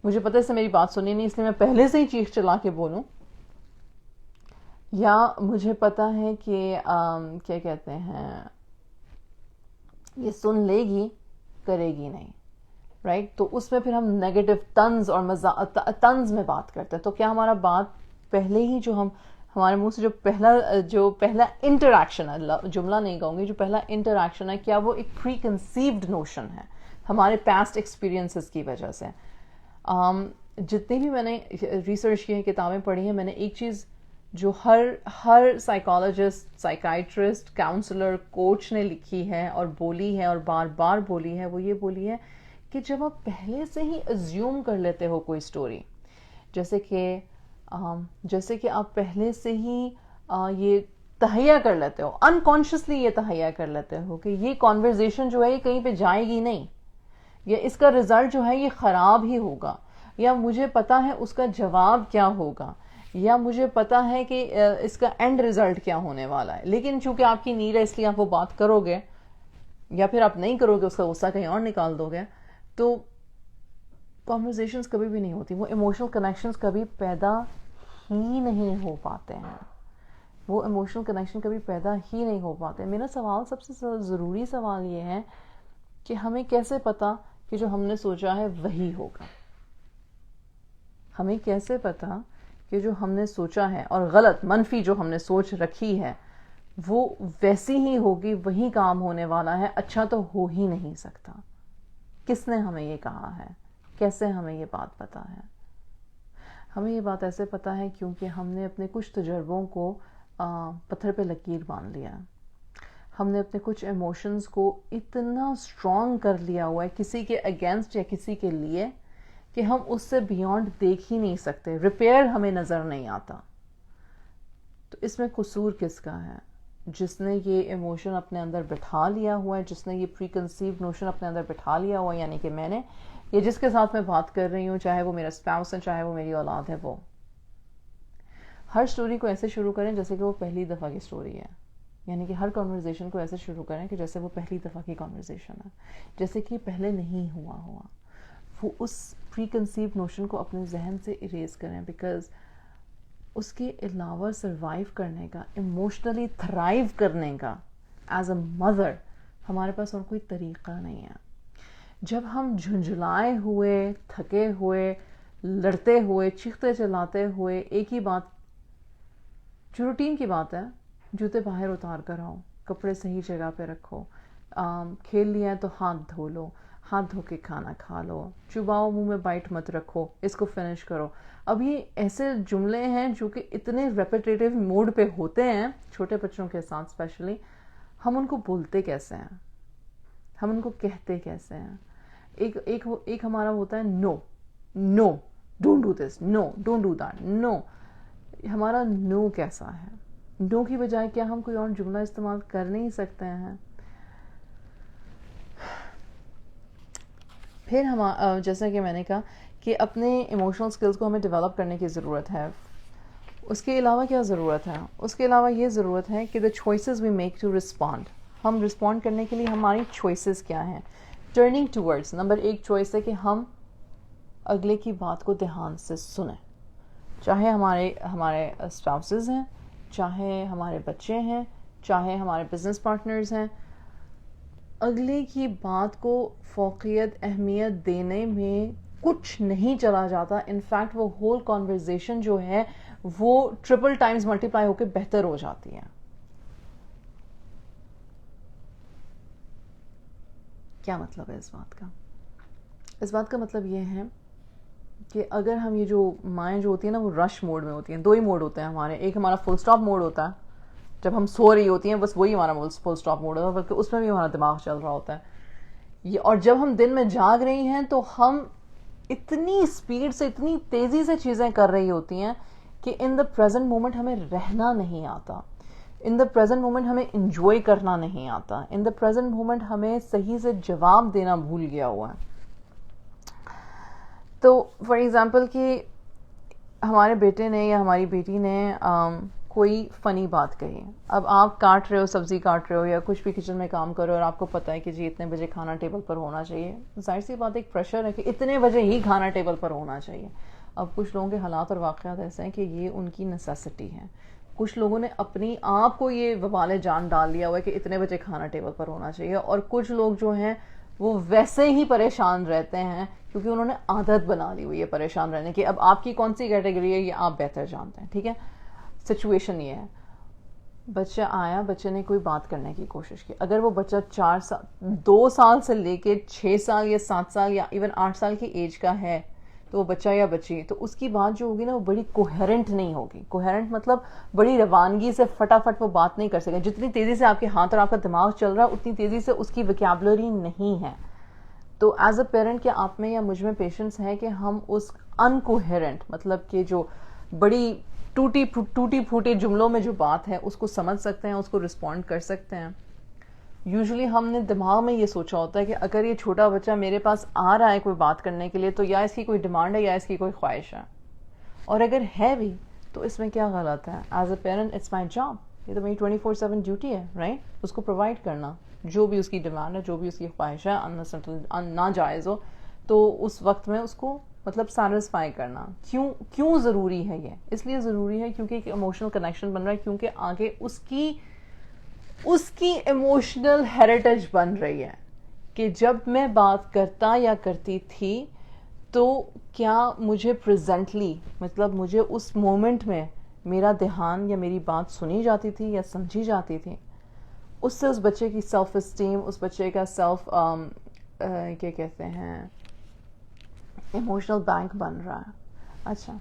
مجھے پتہ ہے اس سے میری بات سنی نہیں, اس لیے میں پہلے سے ہی چیخ چلا کے بولوں, یا مجھے پتا ہے کہ کیا کہتے ہیں, یہ سن لے گی کرے گی نہیں, رائٹ؟ تو اس میں پھر ہم نیگیٹو طنز اور طنز میں بات کرتے ہیں. تو کیا ہمارا بات پہلے ہی جو ہمارے منہ سے جو پہلا انٹریکشن ہے, جملہ نہیں کہوں گی, جو پہلا انٹریکشن ہے, کیا وہ ایک پری کنسیوڈ نوشن ہے ہمارے پاسٹ ایکسپیرینسز کی وجہ سے؟ جتنی بھی میں نے ریسرچ کی ہے, کتابیں پڑھی ہیں, میں نے ایک چیز جو ہر سائیکالوجسٹ, سائیکائٹرسٹ, کاؤنسلر, کوچ نے لکھی ہے اور بولی ہے اور بار بار بولی ہے, وہ یہ بولی ہے کہ جب آپ پہلے سے ہی ازیوم کر لیتے ہو کوئی اسٹوری, جیسے کہ آپ پہلے سے ہی یہ تہیا کر لیتے ہو, انکانشیسلی یہ تہیا کر لیتے ہو کہ یہ کانورزیشن جو ہے یہ کہیں پہ جائے گی نہیں, یا اس کا رزلٹ جو ہے یہ خراب ہی ہوگا, یا مجھے پتا ہے اس کا جواب کیا ہوگا, یا مجھے پتا ہے کہ اس کا اینڈ رزلٹ کیا ہونے والا ہے, لیکن چونکہ آپ کی نیڈ ہے اس لیے آپ وہ بات کرو گے, یا پھر آپ نہیں کرو گے, اس کا غصہ کہیں اور نکال دو گے, تو کانورزیشنز کبھی بھی نہیں ہوتی, وہ ایموشنل کنیکشنز کبھی پیدا ہی نہیں ہو پاتے ہیں, وہ ایموشنل کنیکشن کبھی پیدا ہی نہیں ہو پاتے. میرا سوال, سب سے ضروری سوال یہ ہے کہ ہمیں کیسے پتا کہ جو ہم نے سوچا ہے وہی ہوگا, ہمیں کیسے پتا کہ جو ہم نے سوچا ہے اور غلط منفی جو ہم نے سوچ رکھی ہے وہ ویسی ہی ہوگی, وہی کام ہونے والا ہے, اچھا تو ہو ہی نہیں سکتا. کس نے ہمیں یہ کہا ہے, کیسے ہمیں یہ بات پتا ہے؟ ہمیں یہ بات ایسے پتا ہے کیونکہ ہم نے اپنے کچھ تجربوں کو پتھر پہ لکیر باندھ لیا, ہم نے اپنے کچھ ایموشنز کو اتنا اسٹرانگ کر لیا ہوا ہے کسی کے اگینسٹ یا کسی کے لیے کہ ہم اس سے بیونڈ دیکھ ہی نہیں سکتے, ریپیئر ہمیں نظر نہیں آتا. تو اس میں قصور کس کا ہے؟ جس نے یہ ایموشن اپنے اندر بٹھا لیا ہوا ہے, جس نے یہ پری کنسیوڈ نوشن اپنے اندر بٹھا لیا ہوا ہے, یعنی کہ میں نے, یہ جس کے ساتھ میں بات کر رہی ہوں, چاہے وہ میرا اسپاؤس ہے, چاہے وہ میری اولاد ہے, وہ ہر سٹوری کو ایسے شروع کریں جیسے کہ وہ پہلی دفعہ کی سٹوری ہے, یعنی کہ ہر کنورزیشن کو ایسے شروع کریں کہ جیسے وہ پہلی دفعہ کی کنورزیشن ہے, جیسے کہ پہلے نہیں ہوا. وہ اس پری کنسیو نوشن کو اپنے ذہن سے اریز کریں, بیکاز اس کے علاوہ سروائیو کرنے کا, ایموشنلی تھرائیو کرنے کا ایز اے مدر ہمارے پاس اور کوئی طریقہ نہیں ہے. جب ہم جھنجھلائے ہوئے, تھکے ہوئے, لڑتے ہوئے, چیختے چلاتے ہوئے, ایک ہی بات, جو روٹین کی بات ہے, جوتے باہر اتار کر آؤ, کپڑے صحیح جگہ پہ رکھو, کھیل لیا ہے تو ہاتھ دھو لو, ہاتھ دھو کے کھانا کھا لو, چباؤ منہ میں بائٹ مت رکھو, اس کو فنش کرو. اب یہ ایسے جملے ہیں جو کہ اتنے ریپیٹیٹیو موڈ پہ ہوتے ہیں چھوٹے بچوں کے ساتھ اسپیشلی, ہم ان کو بولتے کیسے ہیں, ہم ان کو کہتے کیسے ہیں؟ ایک ہمارا ہوتا ہے no, no don't do this, no don't do that, no. ہمارا نو کیسا ہے؟ نو کی بجائے کیا ہم کوئی اور جملہ استعمال کر نہیں سکتے ہیں؟ پھر جیسا کہ میں نے کہا کہ اپنے ایموشنل سکلز کو ہمیں ڈیولپ کرنے کی ضرورت ہے. اس کے علاوہ کیا ضرورت ہے؟ اس کے علاوہ یہ ضرورت ہے کہ the choices we make to respond, ہم رسپونڈ کرنے کے لیے ہماری چوائسیز کیا ہیں. ٹرننگ ٹورڈز, نمبر 1 چوائس ہے کہ ہم اگلے کی بات کو دھیان سے سنیں, چاہے ہمارے اسپاؤسز ہیں, چاہے ہمارے بچے ہیں, چاہے ہمارے بزنس پارٹنرز ہیں. اگلے کی بات کو فوقیت, اہمیت دینے میں کچھ نہیں چلا جاتا. انفیکٹ وہ ہول کانورزیشن جو ہے وہ ٹرپل ٹائمز ملٹیپلائی ہو کے بہتر ہو جاتی ہے. کیا مطلب ہے اس بات کا؟ اس بات کا مطلب یہ ہے کہ اگر ہم یہ جو مائیں جو ہوتی ہیں نا وہ رش موڈ میں ہوتی ہیں. 2 ہی موڈ ہوتے ہیں ہمارے, ایک ہمارا فل سٹاپ موڈ ہوتا ہے جب ہم سو رہی ہوتی ہیں, بس وہی ہمارا فل سٹاپ موڈ ہوتا ہے, بلکہ اس میں بھی ہمارا دماغ چل رہا ہوتا ہے. اور جب ہم دن میں جاگ رہی ہیں تو ہم اتنی اسپیڈ سے, اتنی تیزی سے چیزیں کر رہی ہوتی ہیں کہ ان دا پریزنٹ مومنٹ ہمیں رہنا نہیں آتا, ان دا پریزنٹ مومنٹ ہمیں انجوائے کرنا نہیں آتا, ان دا پریزنٹ مومنٹ ہمیں صحیح سے جواب دینا بھول گیا ہوا ہے. تو فار ایگزامپل کہ ہمارے بیٹے نے یا ہماری بیٹی نے کوئی فنی بات کہی, اب آپ کاٹ رہے ہو, سبزی کاٹ رہے ہو یا کچھ بھی کچن میں کام کر رہے ہو, اور آپ کو پتا ہے کہ جی اتنے بجے کھانا ٹیبل پر ہونا چاہیے. ظاہر سی بات ایک پریشر ہے کہ اتنے بجے ہی کھانا ٹیبل پر ہونا چاہیے. اب کچھ لوگوں کے حالات اور واقعات ایسے ہیں کہ یہ ان کی نیسیسٹی ہے. کچھ لوگوں نے اپنی آپ کو یہ وبال جان ڈال لیا ہوا ہے کہ اتنے بجے کھانا ٹیبل پر ہونا چاہیے, اور کچھ لوگ جو ہیں وہ ویسے ہی پریشان رہتے ہیں کیونکہ انہوں نے عادت بنا لی ہوئی ہے پریشان رہنے کی. اب آپ کی کون سی کیٹیگری ہے یہ آپ بہتر جانتے ہیں, ٹھیک ہے. سچویشن یہ ہے, بچہ آیا, بچے نے کوئی بات کرنے کی کوشش کی. اگر وہ بچہ 2 سال سے لے کے 6 سال یا 7 سال یا ایون 8 سال کی ایج کا ہے تو وہ بچہ یا بچی تو اس کی بات جو ہوگی نا وہ بڑی کوہرنٹ نہیں ہوگی. کوہرنٹ مطلب بڑی روانگی سے فٹافٹ وہ بات نہیں کر سکے. جتنی تیزی سے آپ کے ہاتھ اور آپ کا دماغ چل رہا ہے اتنی تیزی سے اس کی ویکیبلری نہیں ہے. تو ایز اے پیرنٹ کیا آپ میں یا مجھ میں پیشنس ہے کہ ہم اس انکوہرنٹ مطلب کہ جو بڑی ٹوٹی پھوٹی جملوں میں جو بات ہے اس کو سمجھ سکتے ہیں, اس کو رسپونڈ کر سکتے ہیں. یوزلی ہم نے دماغ میں یہ سوچا ہوتا ہے کہ اگر یہ چھوٹا بچہ میرے پاس آ رہا ہے کوئی بات کرنے کے لیے تو یا اس کی کوئی ڈیمانڈ ہے یا اس کی کوئی خواہش ہے, اور اگر ہے بھی تو اس میں کیا غلط ہے. As a parent it's my job, یہ تو میری 24/7 ڈیوٹی ہے رائٹ, اس کو پرووائڈ کرنا جو بھی اس کی ڈیمانڈ ہے, جو بھی اس کی خواہش ہے ناجائز ہو تو اس وقت میں اس کو مطلب سیٹسفائی کرنا. کیوں ضروری ہے یہ؟ اس لیے ضروری ہے کیونکہ ایک ایموشنل کنیکشن بن رہا ہے, کیونکہ آگے اس کی ایموشنل ہیریٹیج بن رہی ہے کہ جب میں بات کرتا یا کرتی تھی تو کیا مجھے پریزنٹلی مطلب مجھے اس مومنٹ میں میرا دھیان یا میری بات سنی جاتی تھی یا سمجھی جاتی تھی. اس سے اس بچے کی سیلف اسٹیم, اس بچے کا سیلف کیا کہتے ہیں ایموشنل بینک بن رہا ہے. اچھا,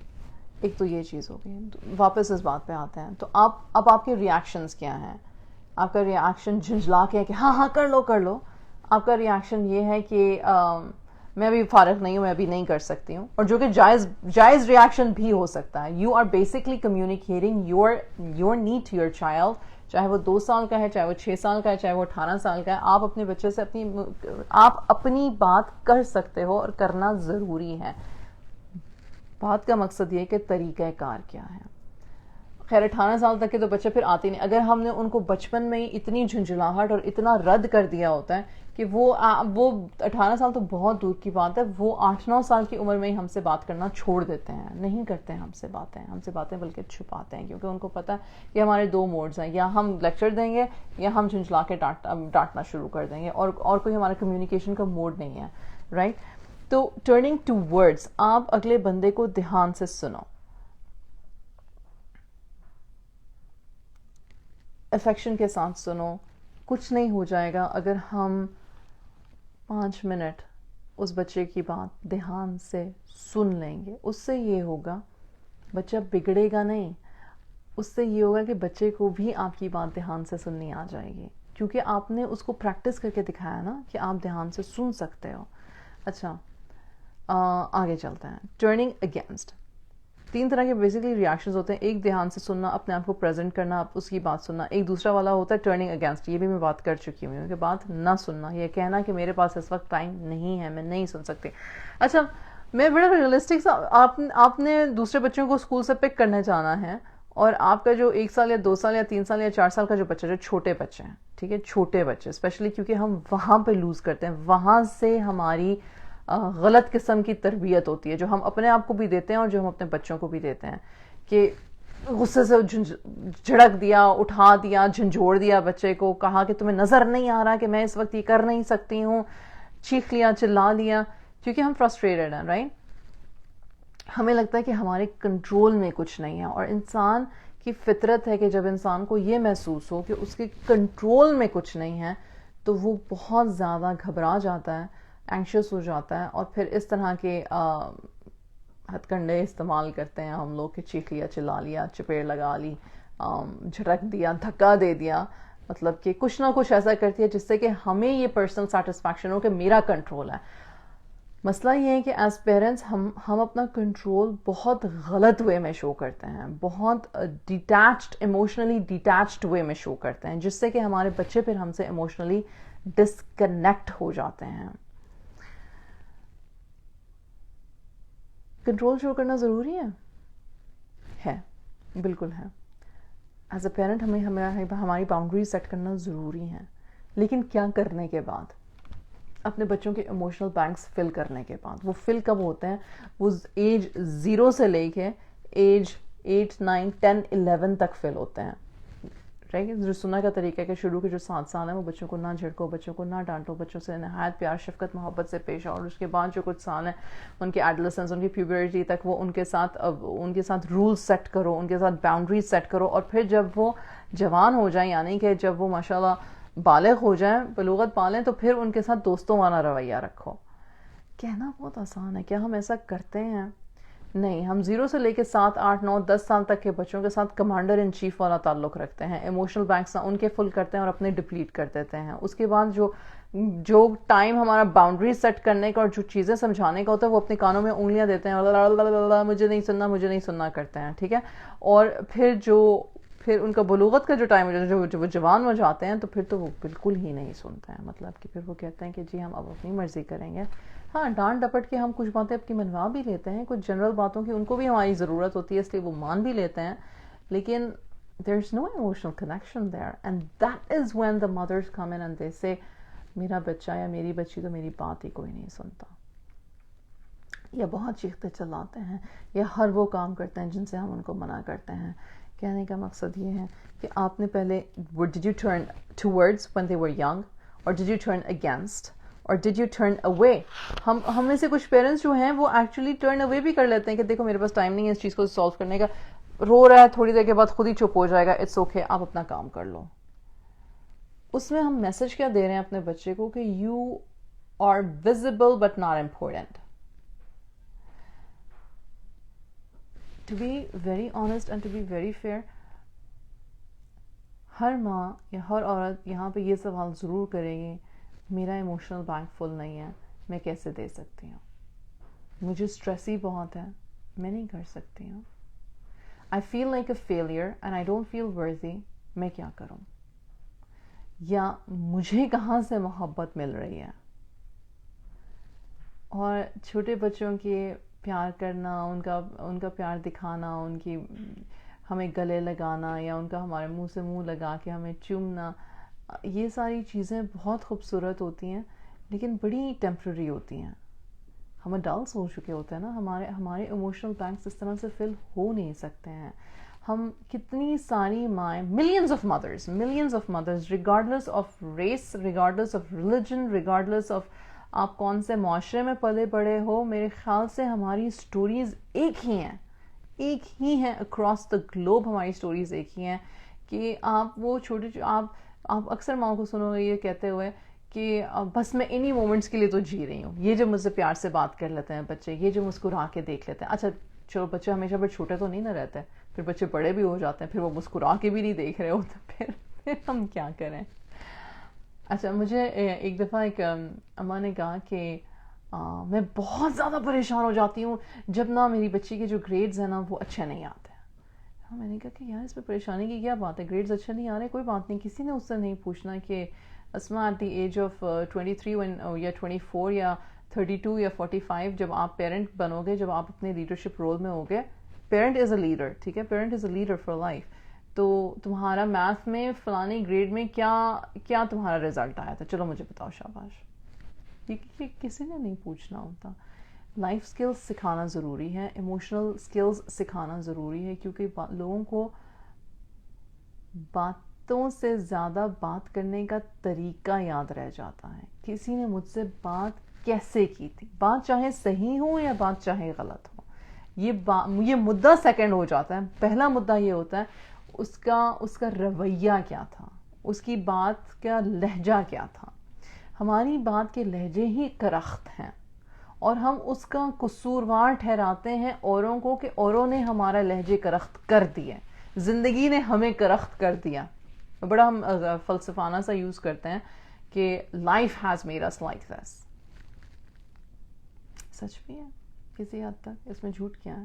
ایک تو یہ چیز ہو گئی. واپس اس بات پہ آتے ہیں تو اب آپ کے ریاکشنز کیا ہیں؟ آپ کا ریاکشن جھنجھلا کے ہے کہ ہاں کر لو. آپ کا ریاکشن یہ ہے کہ میں ابھی فارغ نہیں ہوں, میں ابھی نہیں کر سکتی ہوں, اور جو کہ جائز ریاکشن بھی ہو سکتا ہے. You are basically communicating your need to your child, چاہے وہ 2 سال کا ہے, چاہے وہ 6 سال کا ہے, چاہے وہ 18 سال کا ہے. آپ اپنے بچے سے آپ اپنی بات کر سکتے ہو اور کرنا ضروری ہے. بات کا مقصد یہ کہ طریقہ کار کیا ہے. خیر 18 سال تک کے تو بچے پھر آتے نہیں. اگر ہم نے ان کو بچپن میں ہی اتنی جھنجھلاہٹ اور اتنا رد کر دیا ہوتا ہے کہ وہ 18 سال تو بہت دور کی بات ہے, وہ 8-9 سال کی عمر میں ہی ہم سے بات کرنا چھوڑ دیتے ہیں, نہیں کرتے ہیں ہم سے باتیں بلکہ چھپاتے ہیں, کیونکہ ان کو پتا ہے کہ ہمارے 2 موڈز ہیں, یا ہم لیکچر دیں گے یا ہم جھنجھلا کے ڈانٹنا شروع کر دیں گے, اور کوئی ہمارا کمیونیکیشن کا موڈ نہیں ہے رائٹ. تو ٹرننگ ٹو ورڈز, آپ اگلے بندے کو دھیان سے سنو, افیکشن کے ساتھ سنو. کچھ نہیں ہو جائے گا اگر ہم 5 منٹ اس بچے کی بات دھیان سے سن لیں گے. اس سے یہ ہوگا بچہ بگڑے گا نہیں, اس سے یہ ہوگا کہ بچے کو بھی آپ کی بات دھیان سے سننی آ جائے گی, کیونکہ آپ نے اس کو پریکٹس کر کے دکھایا نا کہ آپ دھیان سے سن سکتے ہو. اچھا آگے چلتے ہیں. ٹرننگ اگینسٹ, 3 طرح کے بیسکلی ریاکشنز ہوتے ہیں. ایک دھیان سے سننا, اپنے آپ کو پریزنٹ کرنا, اس کی بات سننا. ایک دوسرا والا ہوتا ہے ٹرننگ اگینسٹ, یہ بھی میں بات کر چکی ہوں کہ بات نہ سننا, یہ کہنا کہ میرے پاس اس وقت ٹائم نہیں ہے, میں نہیں سن سکتی. اچھا میں بڑا ریئلسٹک سا, آپ نے دوسرے بچوں کو اسکول سے پک کرنے جانا ہے, اور آپ کا جو 1 سال یا 2 سال یا 3 سال یا 4 سال کا جو بچہ, جو چھوٹے بچے ہیں, ٹھیک ہے, چھوٹے بچے اسپیشلی, کیونکہ ہم وہاں پہ لوز کرتے ہیں, وہاں سے ہماری غلط قسم کی تربیت ہوتی ہے جو ہم اپنے آپ کو بھی دیتے ہیں اور جو ہم اپنے بچوں کو بھی دیتے ہیں, کہ غصے سے جھڑک دیا, اٹھا دیا, جھنجھوڑ دیا بچے کو, کہا کہ تمہیں نظر نہیں آ رہا کہ میں اس وقت یہ کر نہیں سکتی ہوں, چیخ لیا, چلا لیا, کیونکہ ہم فرسٹریٹڈ ہیں رائٹ. ہمیں لگتا ہے کہ ہمارے کنٹرول میں کچھ نہیں ہے, اور انسان کی فطرت ہے کہ جب انسان کو یہ محسوس ہو کہ اس کے کنٹرول میں کچھ نہیں ہے تو وہ بہت زیادہ گھبرا جاتا ہے, اینکشس ہو جاتا ہے, اور پھر اس طرح کے ہتھ کنڈے استعمال کرتے ہیں ہم لوگ کہ چیخ لیا, چلا لیا, چپیڑ لگا لی, جھٹک دیا, دھکا دے دیا, مطلب کہ کچھ نہ کچھ ایسا کرتی ہے جس سے کہ ہمیں یہ پرسنل سیٹسفیکشن ہو کہ میرا کنٹرول ہے. مسئلہ یہ ہے کہ ایز پیرنٹس ہم اپنا کنٹرول بہت غلط وے میں شو کرتے ہیں, بہت ڈیٹیچڈ, ایموشنلی ڈیٹیچڈ وے میں شو کرتے ہیں, جس سے کہ ہمارے بچے پھر ہم سے ایموشنلی ڈسکنیکٹ ہو جاتے ہیں. کنٹرول شو کرنا ضروری ہے, بالکل ہے. ایز اے پیرنٹ ہماری باؤنڈری سیٹ کرنا ضروری ہے, لیکن کیا کرنے کے بعد, اپنے بچوں کے ایموشنل بینکس فل کرنے کے بعد. وہ فل کب ہوتے ہیں؟ وہ ایج 0 سے لے کے ایج 8, 9, 10, 11 تک فل ہوتے ہیں. جو سننا کا طریقہ ہے کہ شروع کے جو 7 سال ہیں وہ بچوں کو نہ جھڑکو, بچوں کو نہ ڈانٹو, بچوں سے نہایت پیار شفقت محبت سے پیش آؤ, اور اس کے بعد جو کچھ سال ہیں ان کے ایڈولسنس, ان کی پیوبرٹی تک, وہ ان کے ساتھ رولز سیٹ کرو, ان کے ساتھ باؤنڈریز سیٹ کرو, اور پھر جب وہ جوان ہو جائیں, یعنی کہ جب وہ ماشاءاللہ بالغ ہو جائیں, بلوغت پالیں, تو پھر ان کے ساتھ دوستوں والا رویہ رکھو کہنا بہت آسان ہے. کیا ہم ایسا کرتے ہیں؟ نہیں. ہم 0 سے لے کے 7 8 9 10 سال تک کے بچوں کے ساتھ کمانڈر ان چیف والا تعلق رکھتے ہیں. ایموشنل بینکس ان کے فل کرتے ہیں اور اپنے ڈپلیٹ کر دیتے ہیں. اس کے بعد جو ٹائم ہمارا باؤنڈری سیٹ کرنے کا اور جو چیزیں سمجھانے کا ہوتا ہے وہ اپنے کانوں میں انگلیاں دیتے ہیں اور مجھے نہیں سننا مجھے نہیں سننا کرتے ہیں. ٹھیک ہے. اور پھر ان کا بلوغت کا جو ٹائم ہے جو وہ جوان ہو جاتے ہیں تو پھر تو وہ بالکل ہی نہیں سنتے ہیں. مطلب کہ پھر وہ کہتے ہیں کہ جی ہم اب اپنی مرضی کریں گے. ہاں ڈانٹ ڈپٹ کے ہم کچھ باتیں اپنی منوا بھی لیتے ہیں, کچھ جنرل باتوں کی ان کو بھی ہماری ضرورت ہوتی ہے اس لیے وہ مان بھی لیتے ہیں, لیکن there is no emotional connection there, and that is when the mothers come in and they say میرا بچہ یا میری بچی تو میری بات ہی کوئی نہیں سنتا, یا بہت چیختے چلاتے ہیں, یا ہر وہ کام کرتے ہیں جن سے ہم ان کو منع کرتے ہیں. کہنے کا مقصد یہ ہے کہ آپ نے پہلے did you turn towards when they were young, or did you turn against, or did you turn away? ہم میں سے کچھ پیرنٹس جو ہیں وہ ایکچولی ٹرن اوے بھی کر لیتے ہیں کہ دیکھو میرے پاس ٹائم نہیں ہے اس چیز کو سالو کرنے کا, رو رہا ہے تھوڑی دیر کے بعد خود ہی چپ ہو جائے گا, اٹس اوکے آپ اپنا کام کر لو. اس میں ہم میسج کیا دے رہے ہیں اپنے بچے کو کہ you are visible but not important. To be very honest and to be very fair, ہر ماں یا ہر عورت یہاں پہ یہ سوال ضرور کرے گی میرا ایموشنل بینک فل نہیں ہے, میں کیسے دے سکتی ہوں, مجھے اسٹریس ہی بہت ہے, میں نہیں کر سکتی ہوں, I feel like a failure and I don't feel worthy, میں کیا کروں, یا مجھے کہاں سے محبت مل رہی ہے. اور چھوٹے بچوں کے پیار کرنا, ان کا پیار دکھانا, ان کی ہمیں گلے لگانا یا ان کا ہمارے منہ سے منہ لگا کے ہمیں چومنا, یہ ساری چیزیں بہت خوبصورت ہوتی ہیں لیکن بڑی ٹیمپرری ہوتی ہیں. ہم اڈلٹس ہو چکے ہوتے ہیں نا, ہمارے ایموشنل بینکس اس طرح سے فل ہو نہیں سکتے ہیں. ہم کتنی ساری مائیں, millions of mothers regardless of race, regardless of religion, regardless of آپ کون سے معاشرے میں پلے بڑے ہو, میرے خیال سے ہماری سٹوریز ایک ہی ہیں اکراس دا گلوب. ہماری سٹوریز ایک ہی ہیں کہ آپ وہ چھوٹے آپ اکثر ماں کو سنو گے یہ کہتے ہوئے کہ بس میں انہی مومنٹس کے لیے تو جی رہی ہوں, یہ جو مجھ سے پیار سے بات کر لیتے ہیں بچے, یہ جو مسکرا کے دیکھ لیتے ہیں. اچھا چلو بچے ہمیشہ بڑے چھوٹے تو نہیں نہ رہتے, پھر بچے بڑے بھی ہو جاتے ہیں, پھر وہ مسکرا کے بھی نہیں دیکھ رہے ہوتے, پھر ہم کیا کریں. اچھا مجھے ایک دفعہ ایک اماں نے کہا کہ میں بہت زیادہ پریشان ہو جاتی ہوں جب نہ میری بچی کے جو گریڈز ہیں نا وہ اچھے نہیں آتے ہیں. میں نے کہا کہ یار اس پہ پریشانی کی کیا بات ہے, گریڈز اچھے نہیں آ رہے, کوئی بات نہیں, کسی نے اس سے نہیں پوچھنا کہ اسما ایٹ دی ایج آف 23 یا 24 یا 32 یا 45 جب آپ پیرنٹ بنو گے, جب آپ اپنے لیڈرشپ رول میں ہوگے, پیرنٹ از اے لیڈر, ٹھیک ہے, parent is a leader for life, تو تمہارا میتھ میں فلانی گریڈ میں کیا تمہارا رزلٹ آیا تھا, چلو مجھے بتاؤ, شاباش. یہ کسی نے نہیں پوچھنا ہوتا. لائف سکلز سکھانا ضروری ہے, ایموشنل سکلز سکھانا ضروری ہے, کیونکہ لوگوں کو باتوں سے زیادہ بات کرنے کا طریقہ یاد رہ جاتا ہے. کسی نے مجھ سے بات کیسے کی تھی, بات چاہے صحیح ہو یا بات چاہے غلط ہو, یہ مدعا سیکنڈ ہو جاتا ہے. پہلا مدعا یہ ہوتا ہے اس کا رویہ کیا تھا, اس کی بات کا لہجہ کیا تھا. ہماری بات کے لہجے ہی کرخت ہیں اور ہم اس کا قصوروار ٹھہراتے ہیں اوروں کو کہ اوروں نے ہمارا لہجے کرخت کر دیا, زندگی نے ہمیں کرخت کر دیا. بڑا ہم فلسفانہ سا یوز کرتے ہیں کہ life has made us like this. سچ بھی ہے کسی حد تک, اس میں جھوٹ کیا ہے.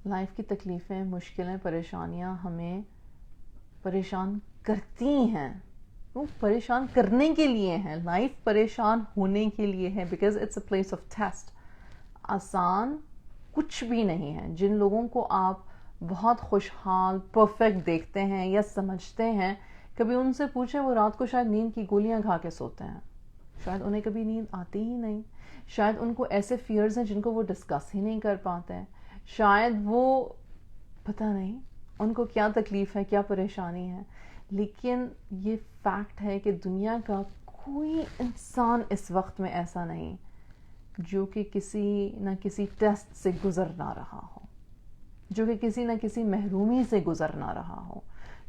لائف کی تکلیفیں, مشکلیں, پریشانیاں ہمیں پریشان کرتی ہیں, وہ پریشان کرنے کے لیے ہیں. لائف پریشان ہونے کے لیے ہے, because it's a place of test. آسان کچھ بھی نہیں ہے. جن لوگوں کو آپ بہت خوشحال پرفیکٹ دیکھتے ہیں یا سمجھتے ہیں, کبھی ان سے پوچھیں, وہ رات کو شاید نیند کی گولیاں کھا کے سوتے ہیں, شاید انہیں کبھی نیند آتی ہی نہیں, شاید ان کو ایسے فیئرز ہیں جن کو وہ ڈسکس ہی نہیں کر پاتے ہیں, شاید وہ پتہ نہیں ان کو کیا تکلیف ہے, کیا پریشانی ہے. لیکن یہ فیکٹ ہے کہ دنیا کا کوئی انسان اس وقت میں ایسا نہیں جو کہ کسی نہ کسی ٹیسٹ سے گزر نہ رہا ہو, جو کہ کسی نہ کسی محرومی سے گزر نہ رہا ہو.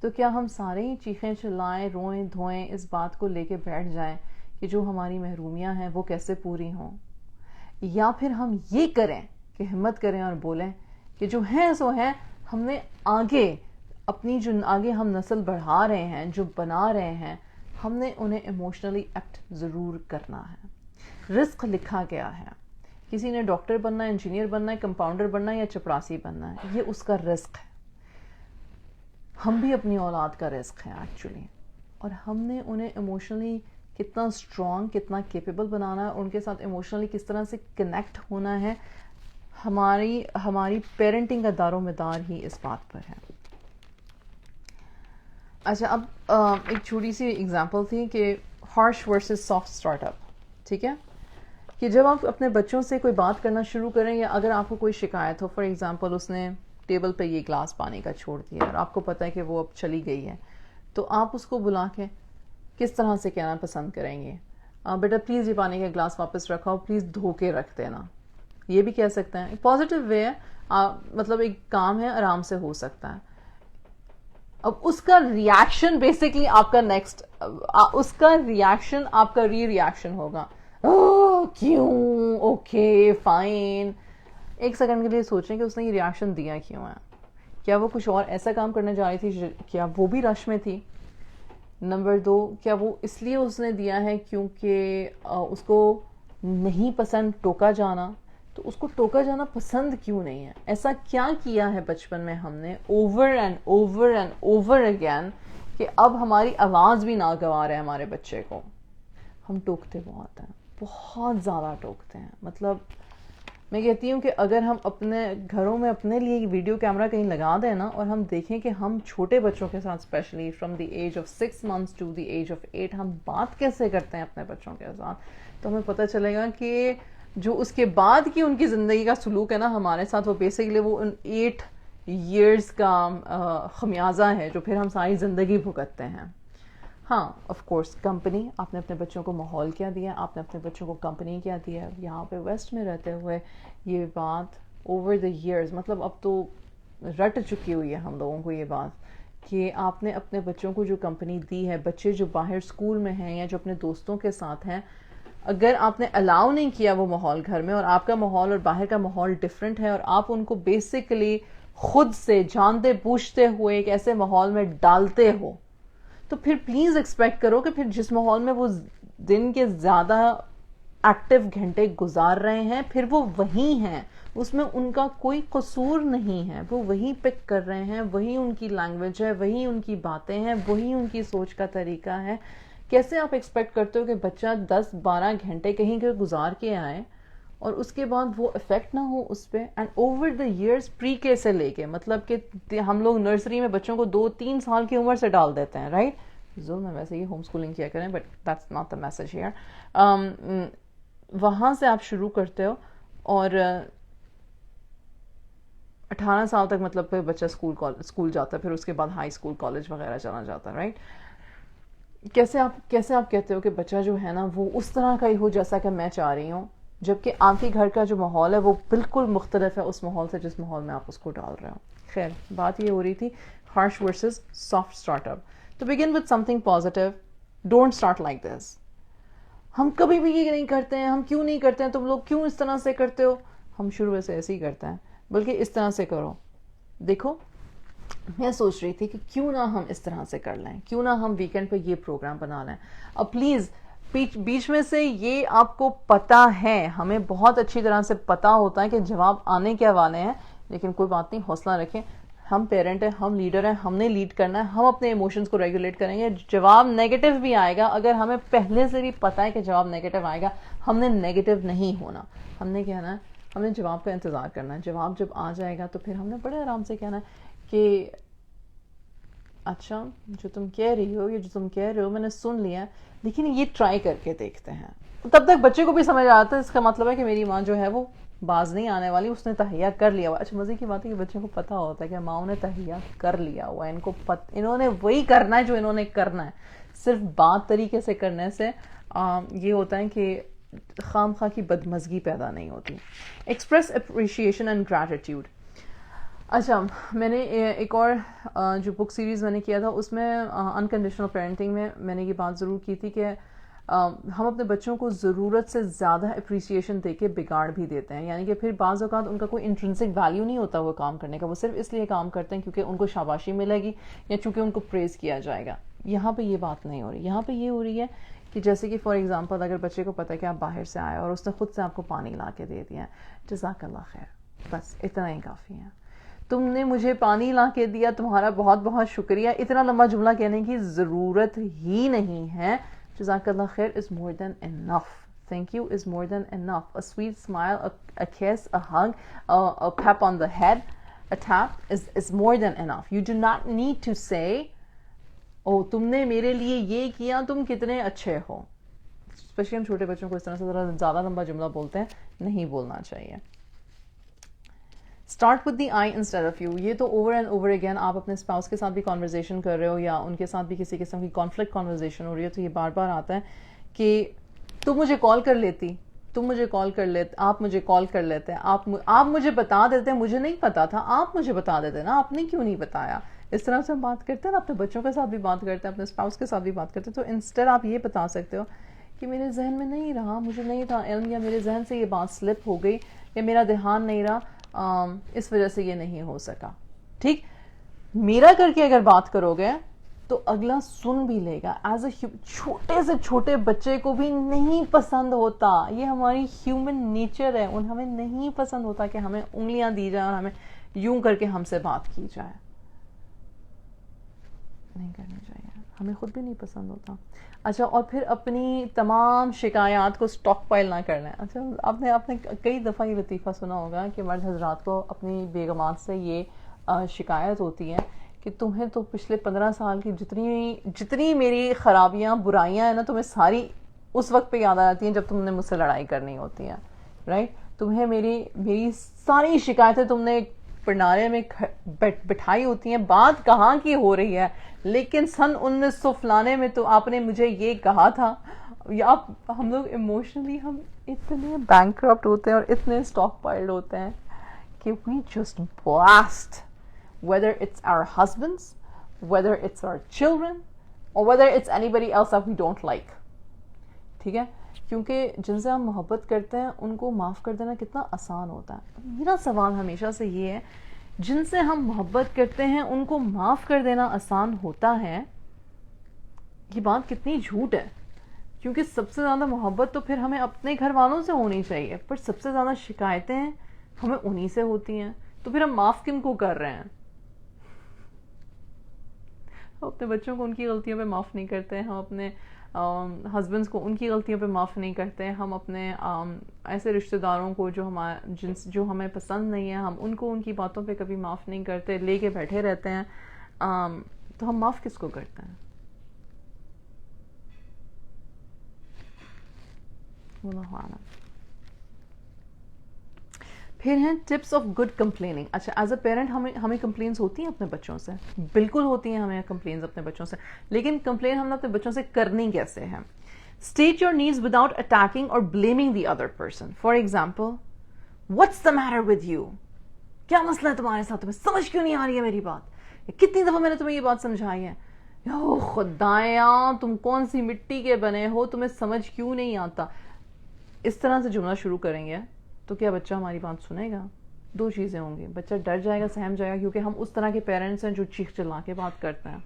تو کیا ہم سارے ہی چیخیں چلائیں, روئیں دھوئیں, اس بات کو لے کے بیٹھ جائیں کہ جو ہماری محرومیاں ہیں وہ کیسے پوری ہوں؟ یا پھر ہم یہ کریں کہ ہمت کریں اور بولیں کہ جو ہیں سو ہیں, ہم نے آگے اپنی جو آگے ہم نسل بڑھا رہے ہیں, جو بنا رہے ہیں, ہم نے انہیں ایموشنلی ایکٹ ضرور کرنا ہے. رزق لکھا گیا ہے, کسی نے ڈاکٹر بننا ہے, انجینئر بننا ہے, کمپاؤنڈر بننا ہے یا چپراسی بننا ہے, یہ اس کا رزق ہے. ہم بھی اپنی اولاد کا رزق ہے ایکچولی, اور ہم نے انہیں ایموشنلی کتنا اسٹرانگ, کتنا کیپیبل بنانا ہے, ان کے ساتھ ایموشنلی کس طرح سے کنیکٹ ہونا ہے, ہماری پیرنٹنگ کا دار و مدار ہی اس بات پر ہے. اچھا, اب ایک چھوٹی سی اگزامپل تھی کہ harsh versus soft start up. ٹھیک ہے, کہ جب آپ اپنے بچوں سے کوئی بات کرنا شروع کریں, یا اگر آپ کو کوئی شکایت ہو, فار ایگزامپل اس نے ٹیبل پہ یہ گلاس پانی کا چھوڑ دیا اور آپ کو پتہ ہے کہ وہ اب چلی گئی ہے, تو آپ اس کو بلا کے کس طرح سے کہنا پسند کریں گے؟ بیٹا پلیز یہ پانی کا گلاس واپس رکھاؤ, پلیز دھو کے رکھ دینا. یہ بھی کہہ سکتے ہیں, ایک پازیٹیو وے ہے, مطلب ایک کام ہے, آرام سے ہو سکتا ہے. اب اس کا ریاکشن بیسکلی آپ کا نیکسٹ, اس کا ریاکشن آپ کا ری ایکشن ہوگا, کیوں, اوکے فائن. ایک سیکنڈ کے لیے سوچیں کہ اس نے یہ ریاکشن دیا کیوں ہے. کیا وہ کچھ اور ایسا کام کرنے جا رہی تھی, کیا وہ بھی رش میں تھی؟ نمبر 2, کیا وہ اس لیے اس نے دیا ہے کیونکہ اس کو نہیں پسند ٹوکا جانا؟ تو اس کو ٹوکا جانا پسند کیوں نہیں ہے؟ ایسا کیا کیا ہے بچپن میں ہم نے over and over and over again کہ اب ہماری آواز بھی ناگوار ہے ہمارے بچے کو؟ ہم ٹوکتے بہت ہیں, بہت زیادہ ٹوکتے ہیں. مطلب میں کہتی ہوں کہ اگر ہم اپنے گھروں میں اپنے لیے ویڈیو کیمرہ کہیں لگا دیں نا, اور ہم دیکھیں کہ ہم چھوٹے بچوں کے ساتھ specially from the age of 6 months to the age of 8 ہم بات کیسے کرتے ہیں اپنے بچوں کے ساتھ, تو ہمیں پتہ چلے گا کہ جو اس کے بعد کی ان کی زندگی کا سلوک ہے نا ہمارے ساتھ, وہ بیسکلی وہ ان 8 years کا خمیازہ ہے جو پھر ہم ساری زندگی بھگتتے ہیں. ہاں آف کورس کمپنی, آپ نے اپنے بچوں کو ماحول کیا دیا, آپ نے اپنے بچوں کو کمپنی کیا دیا. یہاں پہ ویسٹ میں رہتے ہوئے یہ بات اوور دا ایئرز, مطلب اب تو رٹ چکی ہوئی ہے ہم لوگوں کو یہ بات کہ آپ نے اپنے بچوں کو جو کمپنی دی ہے, بچے جو باہر اسکول میں ہیں یا جو اپنے دوستوں کے ساتھ ہیں, اگر آپ نے الاؤ نہیں کیا وہ ماحول گھر میں, اور آپ کا ماحول اور باہر کا ماحول ڈفرینٹ ہے, اور آپ ان کو بیسکلی خود سے جانتے بوجھتے ہوئے ایک ایسے ماحول میں ڈالتے ہو, تو پھر پلیز ایکسپیکٹ کرو کہ پھر جس ماحول میں وہ دن کے زیادہ ایکٹیو گھنٹے گزار رہے ہیں پھر وہ وہی ہیں, اس میں ان کا کوئی قصور نہیں ہے, وہ وہی پک کر رہے ہیں, وہی ان کی لینگویج ہے, وہی ان کی باتیں ہیں, وہی ان کی سوچ کا طریقہ ہے. کیسے آپ ایکسپیکٹ کرتے ہو کہ بچہ 10-12 گھنٹے کہیں کے گزار کے آئے اور اس کے بعد وہ افیکٹ نہ ہو اس پہ؟ اینڈ اوور دا ایئرس پری کے سے لے کے, مطلب کہ ہم لوگ نرسری میں بچوں کو 2-3 سال کی عمر سے ڈال دیتے ہیں, رائٹ؟ ظلم ہے ویسے, یہ ہوم اسکولنگ کیا کریں, but that's not the message here. وہاں سے آپ شروع کرتے ہو, اور 18 سال تک مطلب کہ بچہ اسکول جاتا ہے, پھر اس کے بعد ہائی اسکول, کالج وغیرہ چلا جاتا ہے, رائٹ؟ کیسے آپ کہتے ہو کہ بچہ جو ہے نا وہ اس طرح کا ہی ہو جیسا کہ میں چاہ رہی ہوں, جبکہ آپ کے گھر کا جو ماحول ہے وہ بالکل مختلف ہے اس ماحول سے جس ماحول میں آپ اس کو ڈال رہے ہو. خیر, بات یہ ہو رہی تھی harsh versus soft start up. تو begin with something positive, don't start like this. ہم کبھی بھی یہ نہیں کرتے ہیں, ہم کیوں نہیں کرتے ہیں, تم لوگ کیوں اس طرح سے کرتے ہو؟ ہم شروع سے ایسے ہی کرتے ہیں, بلکہ اس طرح سے کرو. دیکھو میں سوچ رہی تھی کہ کیوں نہ ہم اس طرح سے کر لیں, کیوں نہ ہم ویکینڈ پہ یہ پروگرام بنا لیں. اب پلیز بیچ میں سے یہ آپ کو پتا ہے, ہمیں بہت اچھی طرح سے پتا ہوتا ہے کہ جواب آنے کیا والے ہیں, لیکن کوئی بات نہیں, حوصلہ رکھیں. ہم پیرنٹ ہیں, ہم لیڈر ہیں, ہم نے لیڈ کرنا ہے, ہم اپنے ایموشنز کو ریگولیٹ کریں گے. جواب نیگیٹو بھی آئے گا, اگر ہمیں پہلے سے بھی پتا ہے کہ جواب نیگیٹو آئے گا, ہم نے نیگیٹو نہیں ہونا. ہم نے کہنا ہے, ہم نے جواب کا انتظار کرنا ہے. جواب جب آ جائے گا تو پھر ہم نے بڑے آرام سے کہنا ہے کہ اچھا جو تم کہہ رہی ہو, یہ جو تم کہہ رہے ہو میں نے سن لیا, لیکن یہ ٹرائی کر کے دیکھتے ہیں. تب تک بچے کو بھی سمجھ آتا ہے, اس کا مطلب ہے کہ میری ماں جو ہے وہ باز نہیں آنے والی, اس نے تہیہ کر لیا ہوا. اچھا مزے کی بات ہے کہ بچوں کو پتا ہوتا ہے کہ ماں نے تہیہ کر لیا ہوا, انہوں نے وہی کرنا ہے جو انہوں نے کرنا ہے. صرف بات طریقے سے کرنے سے یہ ہوتا ہے کہ خام خواہ کی بدمزگی پیدا نہیں ہوتی. Express appreciation and gratitude. اچھا, میں نے ایک اور جو بک سیریز میں نے کیا تھا اس میں انکنڈیشنل پیرنٹنگ میں نے یہ بات ضرور کی تھی کہ ہم اپنے بچوں کو ضرورت سے زیادہ اپریسیشن دے کے بگاڑ بھی دیتے ہیں. یعنی کہ پھر بعض اوقات ان کا کوئی انٹرنسک ویلیو نہیں ہوتا وہ کام کرنے کا, وہ صرف اس لیے کام کرتے ہیں کیونکہ ان کو شاباشی ملے گی یا چونکہ ان کو پریز کیا جائے گا. یہاں پہ یہ بات نہیں ہو رہی. یہاں پہ یہ ہو رہی ہے کہ جیسے کہ فار ایگزامپل اگر بچے کو پتہ ہے کہ آپ باہر سے آئے اور اس نے خود سے آپ کو پانی لا کے دے دیا, جزاک اللہ خیر, بس اتنا ہی کافی ہے. تم نے مجھے پانی لا کے دیا, تمہارا بہت بہت شکریہ, اتنا لمبا جملہ کہنے کی ضرورت ہی نہیں ہے. جزاک اللہ خیر is more than enough. Thank you is more than enough. A sweet smile, a kiss, a hug, a pat on the head, a tap is more than enough. You do not need to say, oh, تم نے میرے لیے یہ کیا, تم کتنے اچھے ہو. Especially ہم چھوٹے بچوں کو اس طرح سے ذرا زیادہ لمبا جملہ بولتے ہیں, نہیں بولنا چاہیے. Start with the I instead of you. یہ تو اوور اینڈ اوور اگین آپ اپنے اسپاؤس کے ساتھ بھی کانورزیشن کر رہے ہو یا ان کے ساتھ بھی کسی قسم کی کانفلکٹ کانورزیشن ہو رہی ہے تو یہ بار بار آتا ہے کہ تم مجھے کال کر لیتی, تم مجھے کال کر لیتے, آپ مجھے کال کر لیتے, آپ مجھے بتا دیتے, مجھے نہیں پتا تھا, آپ مجھے بتا دیتے نا, آپ نے کیوں نہیں بتایا. اس طرح سے ہم بات کرتے ہیں نا, اپنے بچوں کے ساتھ بھی بات کرتے ہیں, اپنے اسپاؤس کے ساتھ بھی بات کرتے ہیں. تو انسٹیڈ آپ یہ بتا سکتے ہو کہ میرے ذہن میں نہیں رہا, مجھے نہیں تھا علم, یا میرے ذہن سے یہ بات سلپ ہو گئی, یا میرا دھیان نہیں رہا, اس وجہ سے یہ نہیں ہو سکا. ٹھیک, میرا کر کے اگر بات کرو گے تو اگلا سن بھی لے گا. ایز اے چھوٹے سے چھوٹے بچے کو بھی نہیں پسند ہوتا, یہ ہماری ہیومن نیچر ہے, ہمیں نہیں پسند ہوتا کہ ہمیں انگلیاں دی جائیں اور ہمیں یوں کر کے ہم سے بات کی جائے. نہیں کرنی چاہیے, ہمیں خود بھی نہیں پسند ہوتا. اچھا, اور پھر اپنی تمام شکایات کو سٹاک پائل نہ کر لیں. اچھا, آپ نے کئی دفعہ یہ لطیفہ سنا ہوگا کہ مرد حضرات کو اپنی بیگمات سے یہ شکایت ہوتی ہے کہ تمہیں تو پچھلے 15 سال کی جتنی میری خرابیاں برائیاں ہیں نا, تمہیں ساری اس وقت پہ یاد آ جاتی ہیں جب تم نے مجھ سے لڑائی کرنی ہوتی ہے. رائٹ, تمہیں میری ساری شکایتیں تم نے پرنارے میں بٹھائی ہوتی ہیں. بات کہاں کی ہو رہی ہے, لیکن سن 1900 فلانے میں تو آپ نے مجھے یہ کہا تھا. یا ہم لوگ ایموشنلی ہم اتنے بینکرپٹ ہوتے ہیں اور اتنے اسٹاک پائلڈ ہوتے ہیں کہ we just blast, whether it's our husbands, whether it's our children, or whether it's anybody else that we don't like. ٹھیک ہے, کیونکہ جن سے ہم محبت کرتے ہیں ان کو معاف کر دینا کتنا آسان ہوتا ہے. میرا سوال ہمیشہ سے یہ ہے, جن سے ہم محبت کرتے ہیں ان کو معاف کر دینا آسان ہوتا ہے, یہ بات کتنی جھوٹ ہے. کیونکہ سب سے زیادہ محبت تو پھر ہمیں اپنے گھر والوں سے ہونی چاہیے, پر سب سے زیادہ شکایتیں ہمیں انہی سے ہوتی ہیں. تو پھر ہم معاف کن کو کر رہے ہیں؟ ہم اپنے بچوں کو ان کی غلطیوں پہ معاف نہیں کرتے, ہم اپنے ہسبینڈس کو ان کی غلطیوں پہ معاف نہیں کرتے, ہم اپنے ایسے رشتہ داروں کو جو ہمیں پسند نہیں ہے, ہم ان کو ان کی باتوں پہ کبھی معاف نہیں کرتے, لے کے بیٹھے رہتے ہیں. تو ہم معاف کس کو کرتے ہیں؟ اللہ اعلم. پھر ہیں ٹپس آف گڈ کمپلیننگ. اچھا, ایز اے پیرنٹ ہمیں کمپلینس ہوتی ہیں اپنے بچوں سے, بالکل ہوتی ہیں ہمیں کمپلینس اپنے بچوں سے, لیکن کمپلین ہم نے اپنے بچوں سے کرنی کیسے ہے؟ State your needs without attacking or blaming the other person. For example, what's the matter with you, کیا مسئلہ ہے تمہارے ساتھ, تمہیں سمجھ کیوں نہیں آ رہی ہے میری بات, کتنی دفعہ میں نے تمہیں یہ بات سمجھائی ہے, یو خدایا تم کون سی مٹی کے بنے ہو, تمہیں سمجھ کیوں نہیں آتا. اس طرح سے جملہ شروع کریں گے تو کیا بچہ ہماری بات سنے گا؟ دو چیزیں ہوں گی, بچہ ڈر جائے گا, سہم جائے گا, کیونکہ ہم اس طرح کے پیرنٹس ہیں جو چیخ چلا کے بات کرتے ہیں,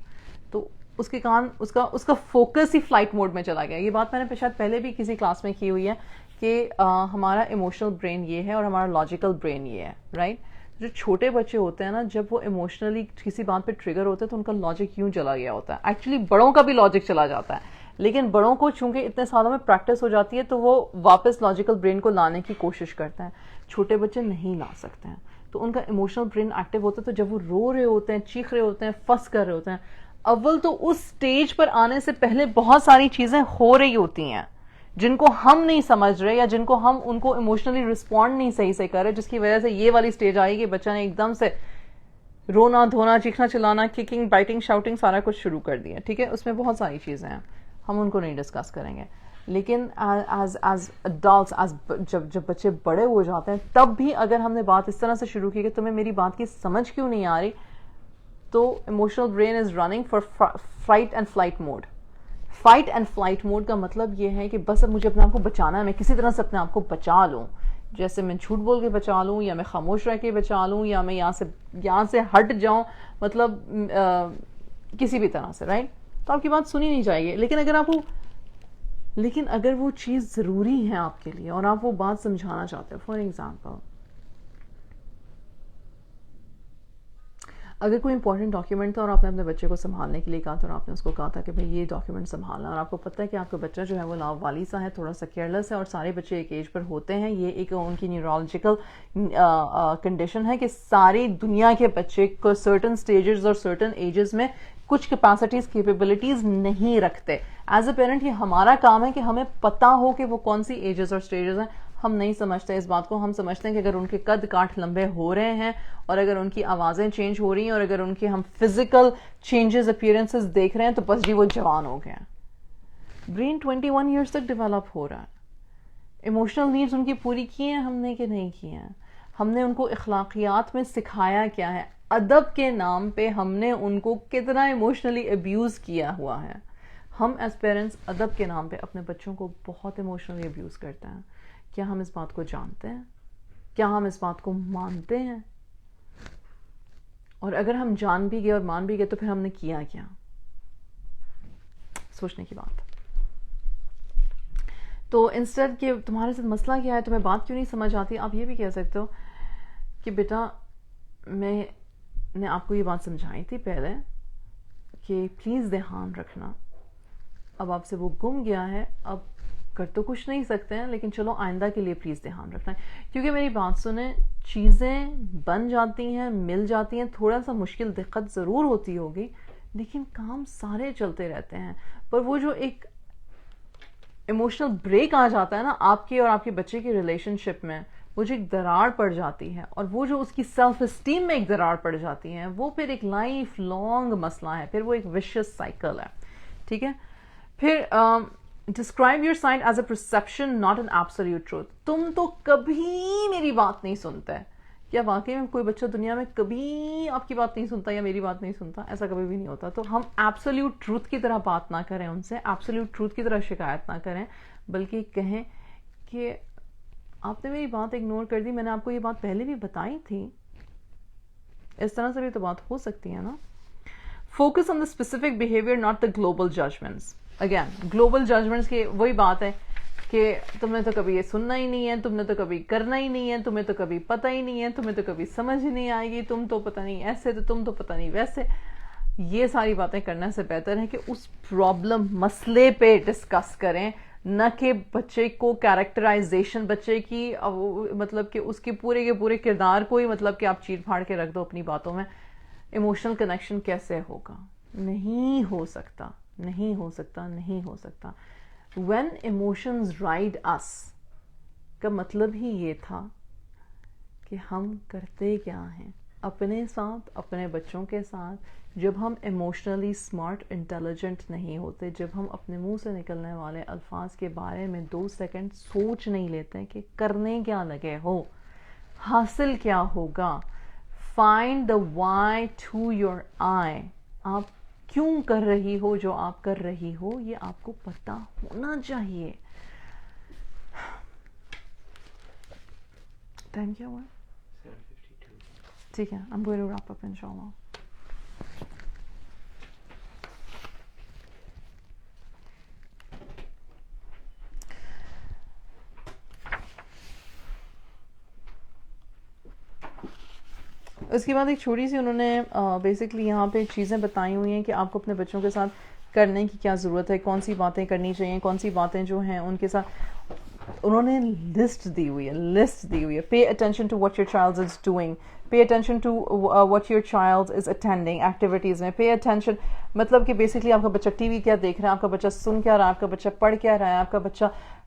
تو اس کے کان اس کا فوکس ہی فلائٹ موڈ میں چلا گیا. یہ بات میں نے شاید پہلے بھی کسی کلاس میں کی ہوئی ہے کہ ہمارا ایموشنل برین یہ ہے اور ہمارا لاجیکل برین یہ ہے, رائٹ. جو چھوٹے بچے ہوتے ہیں نا, جب وہ ایموشنلی کسی بات پہ ٹریگر ہوتے ہیں تو ان کا لاجک یوں چلا گیا ہوتا ہے. ایکچولی بڑوں کا بھی لاجک چلا جاتا ہے, لیکن بڑوں کو چونکہ اتنے سالوں میں پریکٹس ہو جاتی ہے تو وہ واپس لاجیکل برین کو لانے کی کوشش کرتے ہیں. چھوٹے بچے نہیں لا سکتے ہیں, تو ان کا ایموشنل برین ایکٹیو ہوتا ہے. تو جب وہ رو رہے ہوتے ہیں, چیخ رہے ہوتے ہیں, فس کر رہے ہوتے ہیں, اول تو اس سٹیج پر آنے سے پہلے بہت ساری چیزیں ہو رہی ہوتی ہیں جن کو ہم نہیں سمجھ رہے, یا جن کو ہم ان کو ایموشنلی رسپونڈ نہیں صحیح سے کر رہے, جس کی وجہ سے یہ والی سٹیج آئی کہ بچہ نے ایک دم سے رونا دھونا, چیخنا چلانا, ککنگ, بائٹنگ, شاؤٹنگ, سارا کچھ شروع کر دیا. ٹھیک ہے, اس میں بہت ساری چیزیں ہیں, ہم ان کو نہیں ڈسکس کریں گے. لیکن ایز اڈلٹس, جب بچے بڑے ہو جاتے ہیں, تب بھی اگر ہم نے بات اس طرح سے شروع کی کہ تمہیں میری بات کی سمجھ کیوں نہیں آ رہی, تو emotional brain is running for fight and flight mode. Fight and flight mode کا مطلب یہ ہے کہ بس اب مجھے اپنے آپ کو بچانا ہے, میں کسی طرح سے اپنے آپ کو بچا لوں, جیسے میں جھوٹ بول کے بچا لوں, یا میں خاموش رہ کے بچا لوں, یا میں یہاں سے ہٹ جاؤں, مطلب کسی بھی طرح سے, رائٹ. تو آپ کی بات سنی نہیں جائے گی. لیکن اگر وہ چیز ضروری ہے آپ کے لیے اور آپ وہ بات سمجھانا چاہتے ہو, فار ایگزامپل اگر کوئی امپورٹنٹ ڈاکیومنٹ تھا اور آپ نے اپنے بچے کو سنبھالنے کے لیے کہا تھا اور آپ نے اس کو کہا تھا کہ بھائی یہ ڈاکیومنٹ سنبھالنا, اور آپ کو پتہ ہے کہ آپ کا بچہ جو ہے وہ لاو والی سا ہے, تھوڑا سا کیئرلیس ہے, اور سارے بچے ایک ایج پر ہوتے ہیں, یہ ایک ان کی نیورولوجیکل کنڈیشن ہے کہ ساری دنیا کے بچے کو سرٹن سٹیجز اور سرٹن ایجز میں کچھ کیپیسٹیز کیپیبلٹیز نہیں رکھتے. ایز اے پیرنٹ یہ ہمارا کام ہے کہ ہمیں پتہ ہو کہ وہ کون سی ایجز اور سٹیجز ہیں. ہم نہیں سمجھتے اس بات کو, ہم سمجھتے ہیں کہ اگر ان کے قد کاٹ لمبے ہو رہے ہیں, اور اگر ان کی آوازیں چینج ہو رہی ہیں, اور اگر ان کے ہم فزیکل چینجز اپیرنسز دیکھ رہے ہیں, تو بس جی وہ جوان ہو گیا. برین 21 ایئرس تک ڈیولپ ہو رہا ہے. ایموشنل نیڈز ان کی پوری کی ہیں ہم نے کہ نہیں کی ہیں؟ ہم نے ان کو اخلاقیات میں سکھایا کیا ہے؟ ادب کے نام پہ ہم نے ان کو کتنا ایموشنلی ابیوز کیا ہوا ہے. ہم ایز پیرنٹس ادب کے نام پہ اپنے بچوں کو بہت ایموشنلی ابیوز کرتے ہیں. کیا ہم اس بات کو جانتے ہیں؟ کیا ہم اس بات کو مانتے ہیں؟ اور اگر ہم جان بھی گئے اور مان بھی گئے تو پھر ہم نے کیا کیا؟ سوچنے کی بات. تو انسٹیڈ کہ تمہارے ساتھ مسئلہ کیا ہے, تمہیں بات کیوں نہیں سمجھ آتی, آپ یہ بھی کہہ سکتے ہو کہ بیٹا میں نے آپ کو یہ بات سمجھائی تھی پہلے کہ پلیز دھیان رکھنا, اب آپ سے وہ گم گیا ہے, اب کر تو کچھ نہیں سکتے ہیں, لیکن چلو آئندہ کے لیے پلیز دھیان رکھنا ہے. کیونکہ میری بات سنیں, چیزیں بن جاتی ہیں, مل جاتی ہیں, تھوڑا سا مشکل دقت ضرور ہوتی ہوگی, لیکن کام سارے چلتے رہتے ہیں. پر وہ جو ایک ایموشنل بریک آ جاتا ہے نا آپ کے اور آپ کے بچے کی ریلیشن شپ میں, وہ جو ایک دراڑ پڑ جاتی ہے, اور وہ جو اس کی سیلف اسٹیم میں ایک دراڑ پڑ جاتی ہے, وہ پھر ایک لائف لانگ مسئلہ ہے, پھر وہ ایک ویشیس سائیکل ہے. ٹھیک ہے. پھر describe your side as a perception not an absolute truth. تم تو کبھی میری بات نہیں سنتا ہے. کیا واقعی میں کوئی بچہ دنیا میں کبھی آپ کی بات نہیں سنتا یا میری بات نہیں سنتا؟ ایسا کبھی بھی نہیں ہوتا. تو ہم ایبسولوٹ ٹروتھ کی طرح بات نہ کریں ان سے, ایبسولوٹ ٹروتھ کی طرح شکایت نہ کریں, بلکہ کہیں کہ آپ نے میری بات اگنور کر دی, میں نے آپ کو یہ بات پہلے بھی بتائی تھی. اس طرح سے بھی تو بات ہو سکتی ہے نا. Focus on the specific behavior, not the global judgments. Again, global judgments کی وہی بات ہے کہ تم نے تو کبھی یہ سننا ہی نہیں ہے, تم نے تو کبھی کرنا ہی نہیں ہے, تمہیں تو کبھی پتہ ہی نہیں ہے, تمہیں تو کبھی سمجھ ہی نہیں آئے گی, تم تو پتہ نہیں ایسے, تو تم تو پتہ نہیں ویسے. یہ ساری باتیں کرنے سے بہتر ہے کہ اس پرابلم مسئلے پہ ڈسکس کریں, نہ کہ بچے کو کیریکٹرائزیشن, بچے کی مطلب کہ اس کے پورے کردار کو ہی مطلب کہ آپ چیٹ پھاڑ کے رکھ دو اپنی باتوں میں. ایموشنل کنیکشن کیسے ہوگا؟ نہیں ہو سکتا, نہیں ہو سکتا, نہیں ہو سکتا. when emotions ride us کا مطلب ہی یہ تھا کہ ہم کرتے کیا ہیں اپنے ساتھ, اپنے بچوں کے ساتھ, جب ہم ایموشنلی اسمارٹ انٹیلیجنٹ نہیں ہوتے, جب ہم اپنے منہ سے نکلنے والے الفاظ کے بارے میں 2 سیکنڈ سوچ نہیں لیتے کہ کرنے کیا لگے ہو, حاصل کیا ہوگا. Find the why to your I. آپ کیوں کر رہی ہو جو آپ کر رہی ہو, یہ آپ کو پتہ ہونا چاہیے. ٹائم کیا ہوا؟ 7:52. ٹھیک ہے, I'm going to wrap up inshallah. اس کے بعد ایک چھوٹی سی انہوں نے بیسکلی یہاں پہ چیزیں بتائی ہوئی ہیں کہ آپ کو اپنے بچوں کے ساتھ کرنے کی کیا ضرورت ہے, کون سی باتیں کرنی چاہیے, کون سی باتیں جو ہیں ان کے ساتھ انہوں نے لسٹ دی ہوئی ہے. Pay attention to what your child is doing, pay attention to what your child is attending activities میں, پے اٹینشن مطلب کہ بیسکلی آپ کا بچہ ٹی وی کیا دیکھ رہا ہے, آپ کا بچہ سن کیا رہا ہے, آپ کا بچہ پڑھ کیا رہا ہے, آپ کا بچہ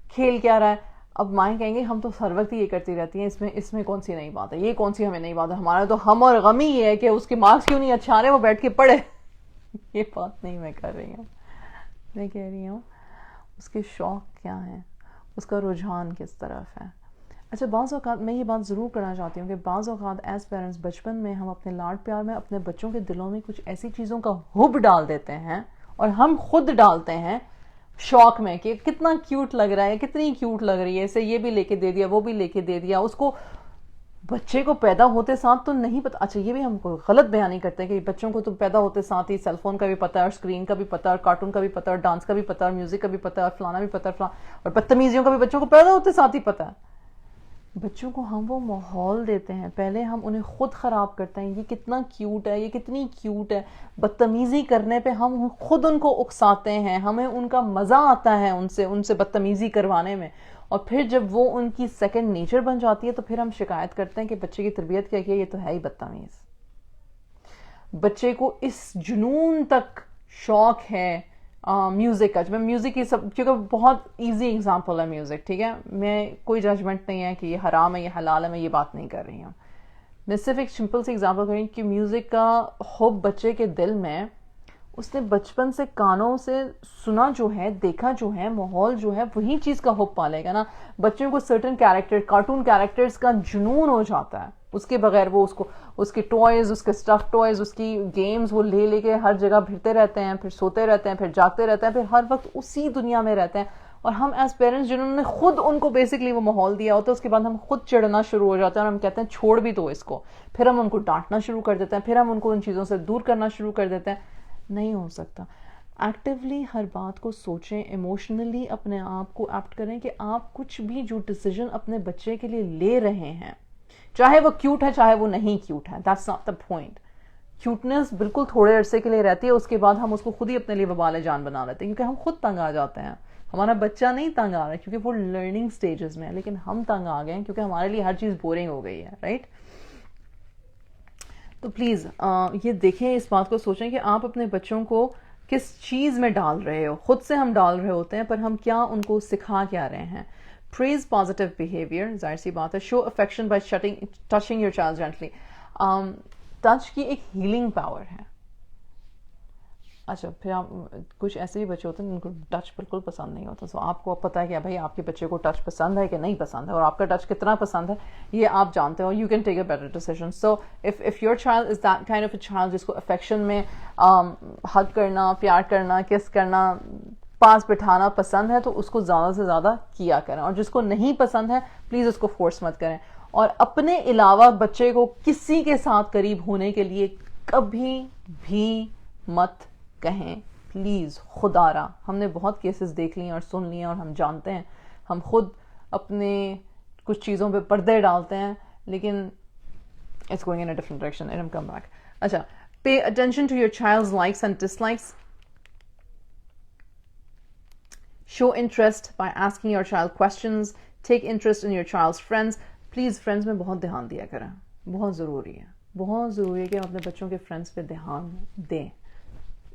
کھیل کیا رہا ہے. اب مائیں کہیں گے ہم تو ہر وقت یہ کرتی رہتی ہیں, اس میں کون سی نئی بات ہے, یہ کون سی ہمیں نئی بات ہے, ہمارا تو ہم اور غم ہی یہ ہے کہ اس کے مارکس کیوں نہیں اچھا آ رہے, وہ بیٹھ کے پڑھے. یہ بات نہیں میں کر رہی ہوں, میں کہہ رہی ہوں اس کے شوق کیا ہیں, اس کا رجحان کس طرف ہے. اچھا, بعض اوقات میں یہ بات ضرور کرنا چاہتی ہوں کہ بعض اوقات ایز پیرنٹس بچپن میں ہم اپنے لاڈ پیار میں اپنے بچوں کے دلوں میں کچھ ایسی چیزوں کا حب ڈال دیتے ہیں, اور ہم خود ڈالتے ہیں شوق میں کہ کتنا کیوٹ لگ رہا ہے, کتنی کیوٹ لگ رہی ہے, اسے یہ بھی لے کے دے دیا, وہ بھی لے کے دے دیا. اس کو بچے کو پیدا ہوتے ساتھ تو نہیں پتا. اچھا یہ بھی ہم کو غلط بیانی کرتے ہیں کہ بچوں کو تو پیدا ہوتے ساتھ ہی سیل فون کا بھی پتا ہے, اور اسکرین کا بھی پتا ہے, اور کارٹون کا بھی پتا ہے, اور ڈانس کا بھی پتا ہے, اور میوزک کا بھی پتا ہے, اور فلانا بھی پتا ہے, اور بدتمیزیوں کا بھی بچوں کو پیدا ہوتے ساتھ ہی پتا ہے. بچوں کو ہم وہ ماحول دیتے ہیں, پہلے ہم انہیں خود خراب کرتے ہیں. یہ کتنا کیوٹ ہے, یہ کتنی کیوٹ ہے, بدتمیزی کرنے پہ ہم خود ان کو اکساتے ہیں, ہمیں ان کا مزہ آتا ہے ان سے بدتمیزی کروانے میں. اور پھر جب وہ ان کی سیکنڈ نیچر بن جاتی ہے تو پھر ہم شکایت کرتے ہیں کہ بچے کی تربیت کیا یہ تو ہے ہی بدتمیز. بچے کو اس جنون تک شوق ہے میوزک کا. میں میوزک کی کیونکہ بہت ایزی اگزامپل ہے میوزک, ٹھیک ہے, میں کوئی ججمنٹ نہیں ہے کہ یہ حرام ہے یہ حلال ہے, میں یہ بات نہیں کر رہی ہوں. میں صرف ایک سمپل سی اگزامپل کر رہی ہوں کہ میوزک کا حب بچے کے دل میں, اس نے بچپن سے کانوں سے سنا جو ہے, دیکھا جو ہے, ماحول جو ہے, وہی چیز کا حب پالے گا نا. بچوں کو سرٹن کیریکٹر, کارٹون کیریکٹرز کا جنون ہو جاتا ہے, اس کے بغیر وہ اس کے ٹوائز, اس کے اسٹف ٹوائز, اس کی گیمز وہ لے کے ہر جگہ پھرتے رہتے ہیں, پھر سوتے رہتے ہیں, پھر جاگتے رہتے ہیں, پھر ہر وقت اسی دنیا میں رہتے ہیں. اور ہم ایز پیرنٹس جنہوں نے خود ان کو بیسکلی وہ ماحول دیا ہوتا ہے, اس کے بعد ہم خود چڑھنا شروع ہو جاتے ہیں, اور ہم کہتے ہیں چھوڑ بھی دو اس کو. پھر ہم ان کو ڈانٹنا شروع کر دیتے ہیں, پھر ہم ان کو ان چیزوں سے دور کرنا شروع کر دیتے ہیں. نہیں ہو سکتا. ایکٹیولی ہر بات کو سوچیں, ایموشنلی اپنے آپ کو ایپٹ کریں کہ آپ کچھ بھی جو ڈیسیجن اپنے بچے کے لیے لے رہے ہیں, چاہے وہ کیوٹ ہے چاہے وہ نہیں کیوٹ ہے, دیٹس ناٹ دا پوائنٹ. کیوٹنس بالکل تھوڑے عرصے کے لیے رہتی ہے, اس کے بعد ہم اس کو خود ہی اپنے لیے وبال جان بنا لیتے ہیں, کیونکہ ہم خود تنگ آ جاتے ہیں. ہمارا بچہ نہیں تنگ آ رہا ہے کیونکہ وہ لرننگ سٹیجز میں ہے, لیکن ہم تنگ آ گئے ہیں کیونکہ ہمارے لیے ہر چیز بورنگ ہو گئی ہے, رائٹ. تو پلیز یہ دیکھیں, اس بات کو سوچیں کہ آپ اپنے بچوں کو کس چیز میں ڈال رہے ہو. خود سے ہم ڈال رہے ہوتے ہیں, پر ہم کیا ان کو سکھا کیا رہے ہیں. پریز پازیٹیو بیہیویئر, ظاہر سی بات ہے. Show affection by touching your child gently. Touch کی ایک ہیلنگ پاور ہے. اچھا پھر آپ کچھ ایسے بھی بچے ہوتے ہیں جن کو ٹچ بالکل پسند نہیں ہوتا, سو آپ کو پتا ہے کہ بھائی آپ کے بچے کو ٹچ پسند ہے کہ نہیں پسند ہے, اور آپ کا ٹچ کتنا پسند ہے یہ آپ جانتے ہو. You can take a better decision. So if your child is that kind of a child جس کو افیکشن میں ہگ کرنا, پیار کرنا, کس کرنا, پاس بٹھانا پسند ہے, تو اس کو زیادہ سے زیادہ کیا کریں. اور جس کو نہیں پسند ہے پلیز اس کو فورس مت کریں. اور اپنے علاوہ بچے کو کسی کے ساتھ قریب ہونے کے لیے کبھی بھی مت کہیں پلیز. خدا را ہم نے بہت کیسز دیکھ لیے اور سن لیے, اور ہم جانتے ہیں ہم خود اپنے کچھ چیزوں پہ پردے ڈالتے ہیں, لیکن it's going in a different direction. Let him come back. اچھا, pay attention to your child's likes and dislikes. Show interest by asking your child questions. Take interest in your child's friends. Please friends میں بہت دھیان دیا کریں, بہت ضروری ہے, بہت ضروری ہے کہ ہم اپنے بچوں کے فرینڈس پہ دھیان دیں.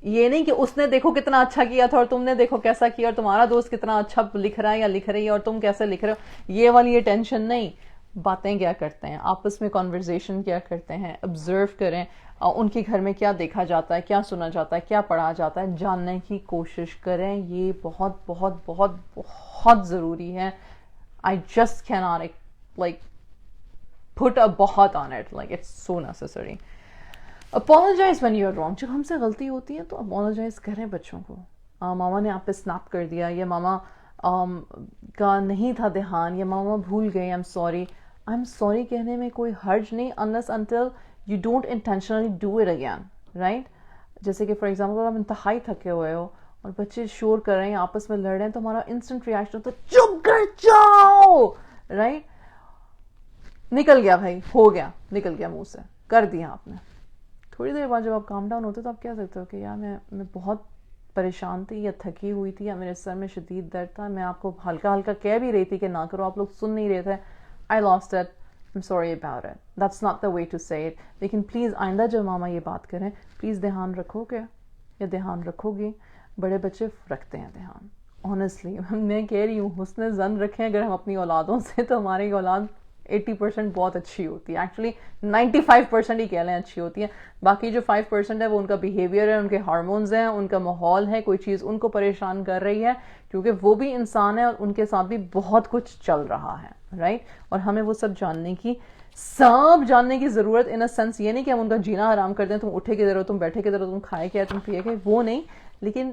یہ نہیں کہ اس نے دیکھو کتنا اچھا کیا تھا اور تم نے دیکھو کیسا کیا, اور تمہارا دوست کتنا اچھا لکھ رہا ہے یا لکھ رہی ہے اور تم کیسے لکھ رہے ہو, یہ والی یہ ٹینشن نہیں. باتیں کیا کرتے ہیں آپس میں, کنورزیشن کیا کرتے ہیں, آبزرو کریں ان کے گھر میں کیا دیکھا جاتا ہے, کیا سنا جاتا ہے, کیا پڑھا جاتا ہے, جاننے کی کوشش کریں. یہ بہت بہت بہت بہت ضروری ہے. I just cannot like put a بہت on it, like it's so necessary. Apologize when you're wrong. جب ہم سے غلطی ہوتی ہے تو apologize کریں بچوں کو. ماما نے آپ پہ snap کر دیا, یا ماما کا نہیں تھا دھیان, یا ماما بھول گئے, I'm sorry. I'm sorry کہنے میں کوئی حرج نہیں, unless until you don't intentionally do it again, right? جیسے کہ فار ایگزامپل آپ انتہائی تھکے ہوئے ہو اور بچے شور کر رہے ہیں, آپس میں لڑ رہے ہیں, تو ہمارا انسٹنٹ ریئیکشن ہوتا ہے چپ کر جاؤ, رائٹ. نکل گیا بھائی, ہو گیا, نکل گیا منہ سے, کر دیا آپ نے. تھوڑی دیر بعد جب آپ کام ڈاؤن ہوتے تو آپ کہہ سکتے ہو کہ یار میں بہت پریشان تھی, یا تھکی ہوئی تھی, یا میرے سر میں شدید درد تھا, میں آپ کو ہلکا ہلکا کہہ بھی رہی تھی کہ نہ کرو, آپ لوگ سن نہیں رہے تھے, I lost it, I'm sorry about it. That's not the way to say it. لیکن پلیز آئندہ جب ماما یہ بات کریں پلیز دھیان رکھو گے یا دھیان رکھو گی. بڑے بچے رکھتے ہیں دھیان, honestly. میں کہہ رہی ہوں حسن ظن رکھیں اگر ہم اپنی اولادوں سے, تو ہماری اولاد 80% بہت اچھی ہوتی ہے, ایکچولی 95% ہی کہہ لیں اچھی ہوتی ہے. باقی جو 5% ہے وہ ان کا بیہیویئر ہے, ان کے ہارمونز ہیں, ان کا ماحول ہے, کوئی چیز ان کو پریشان کر رہی ہے, کیونکہ وہ بھی انسان ہے اور ان کے ساتھ بھی بہت کچھ چل رہا ہے, رائٹ. اور ہمیں وہ سب جاننے کی ضرورت, ان اے سینس یہ نہیں کہ ہم ان کا جینا حرام کر دیں, تم اٹھے کدھر ہو, تم بیٹھے کدھر ہو, تم کھائے کیا, تم پیے کیا, وہ نہیں, لیکن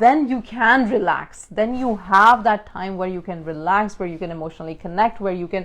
then you can relax, then you have that time where you can relax, where you can emotionally connect, where you can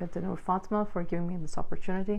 Bint Noor Fatma for giving me this opportunity.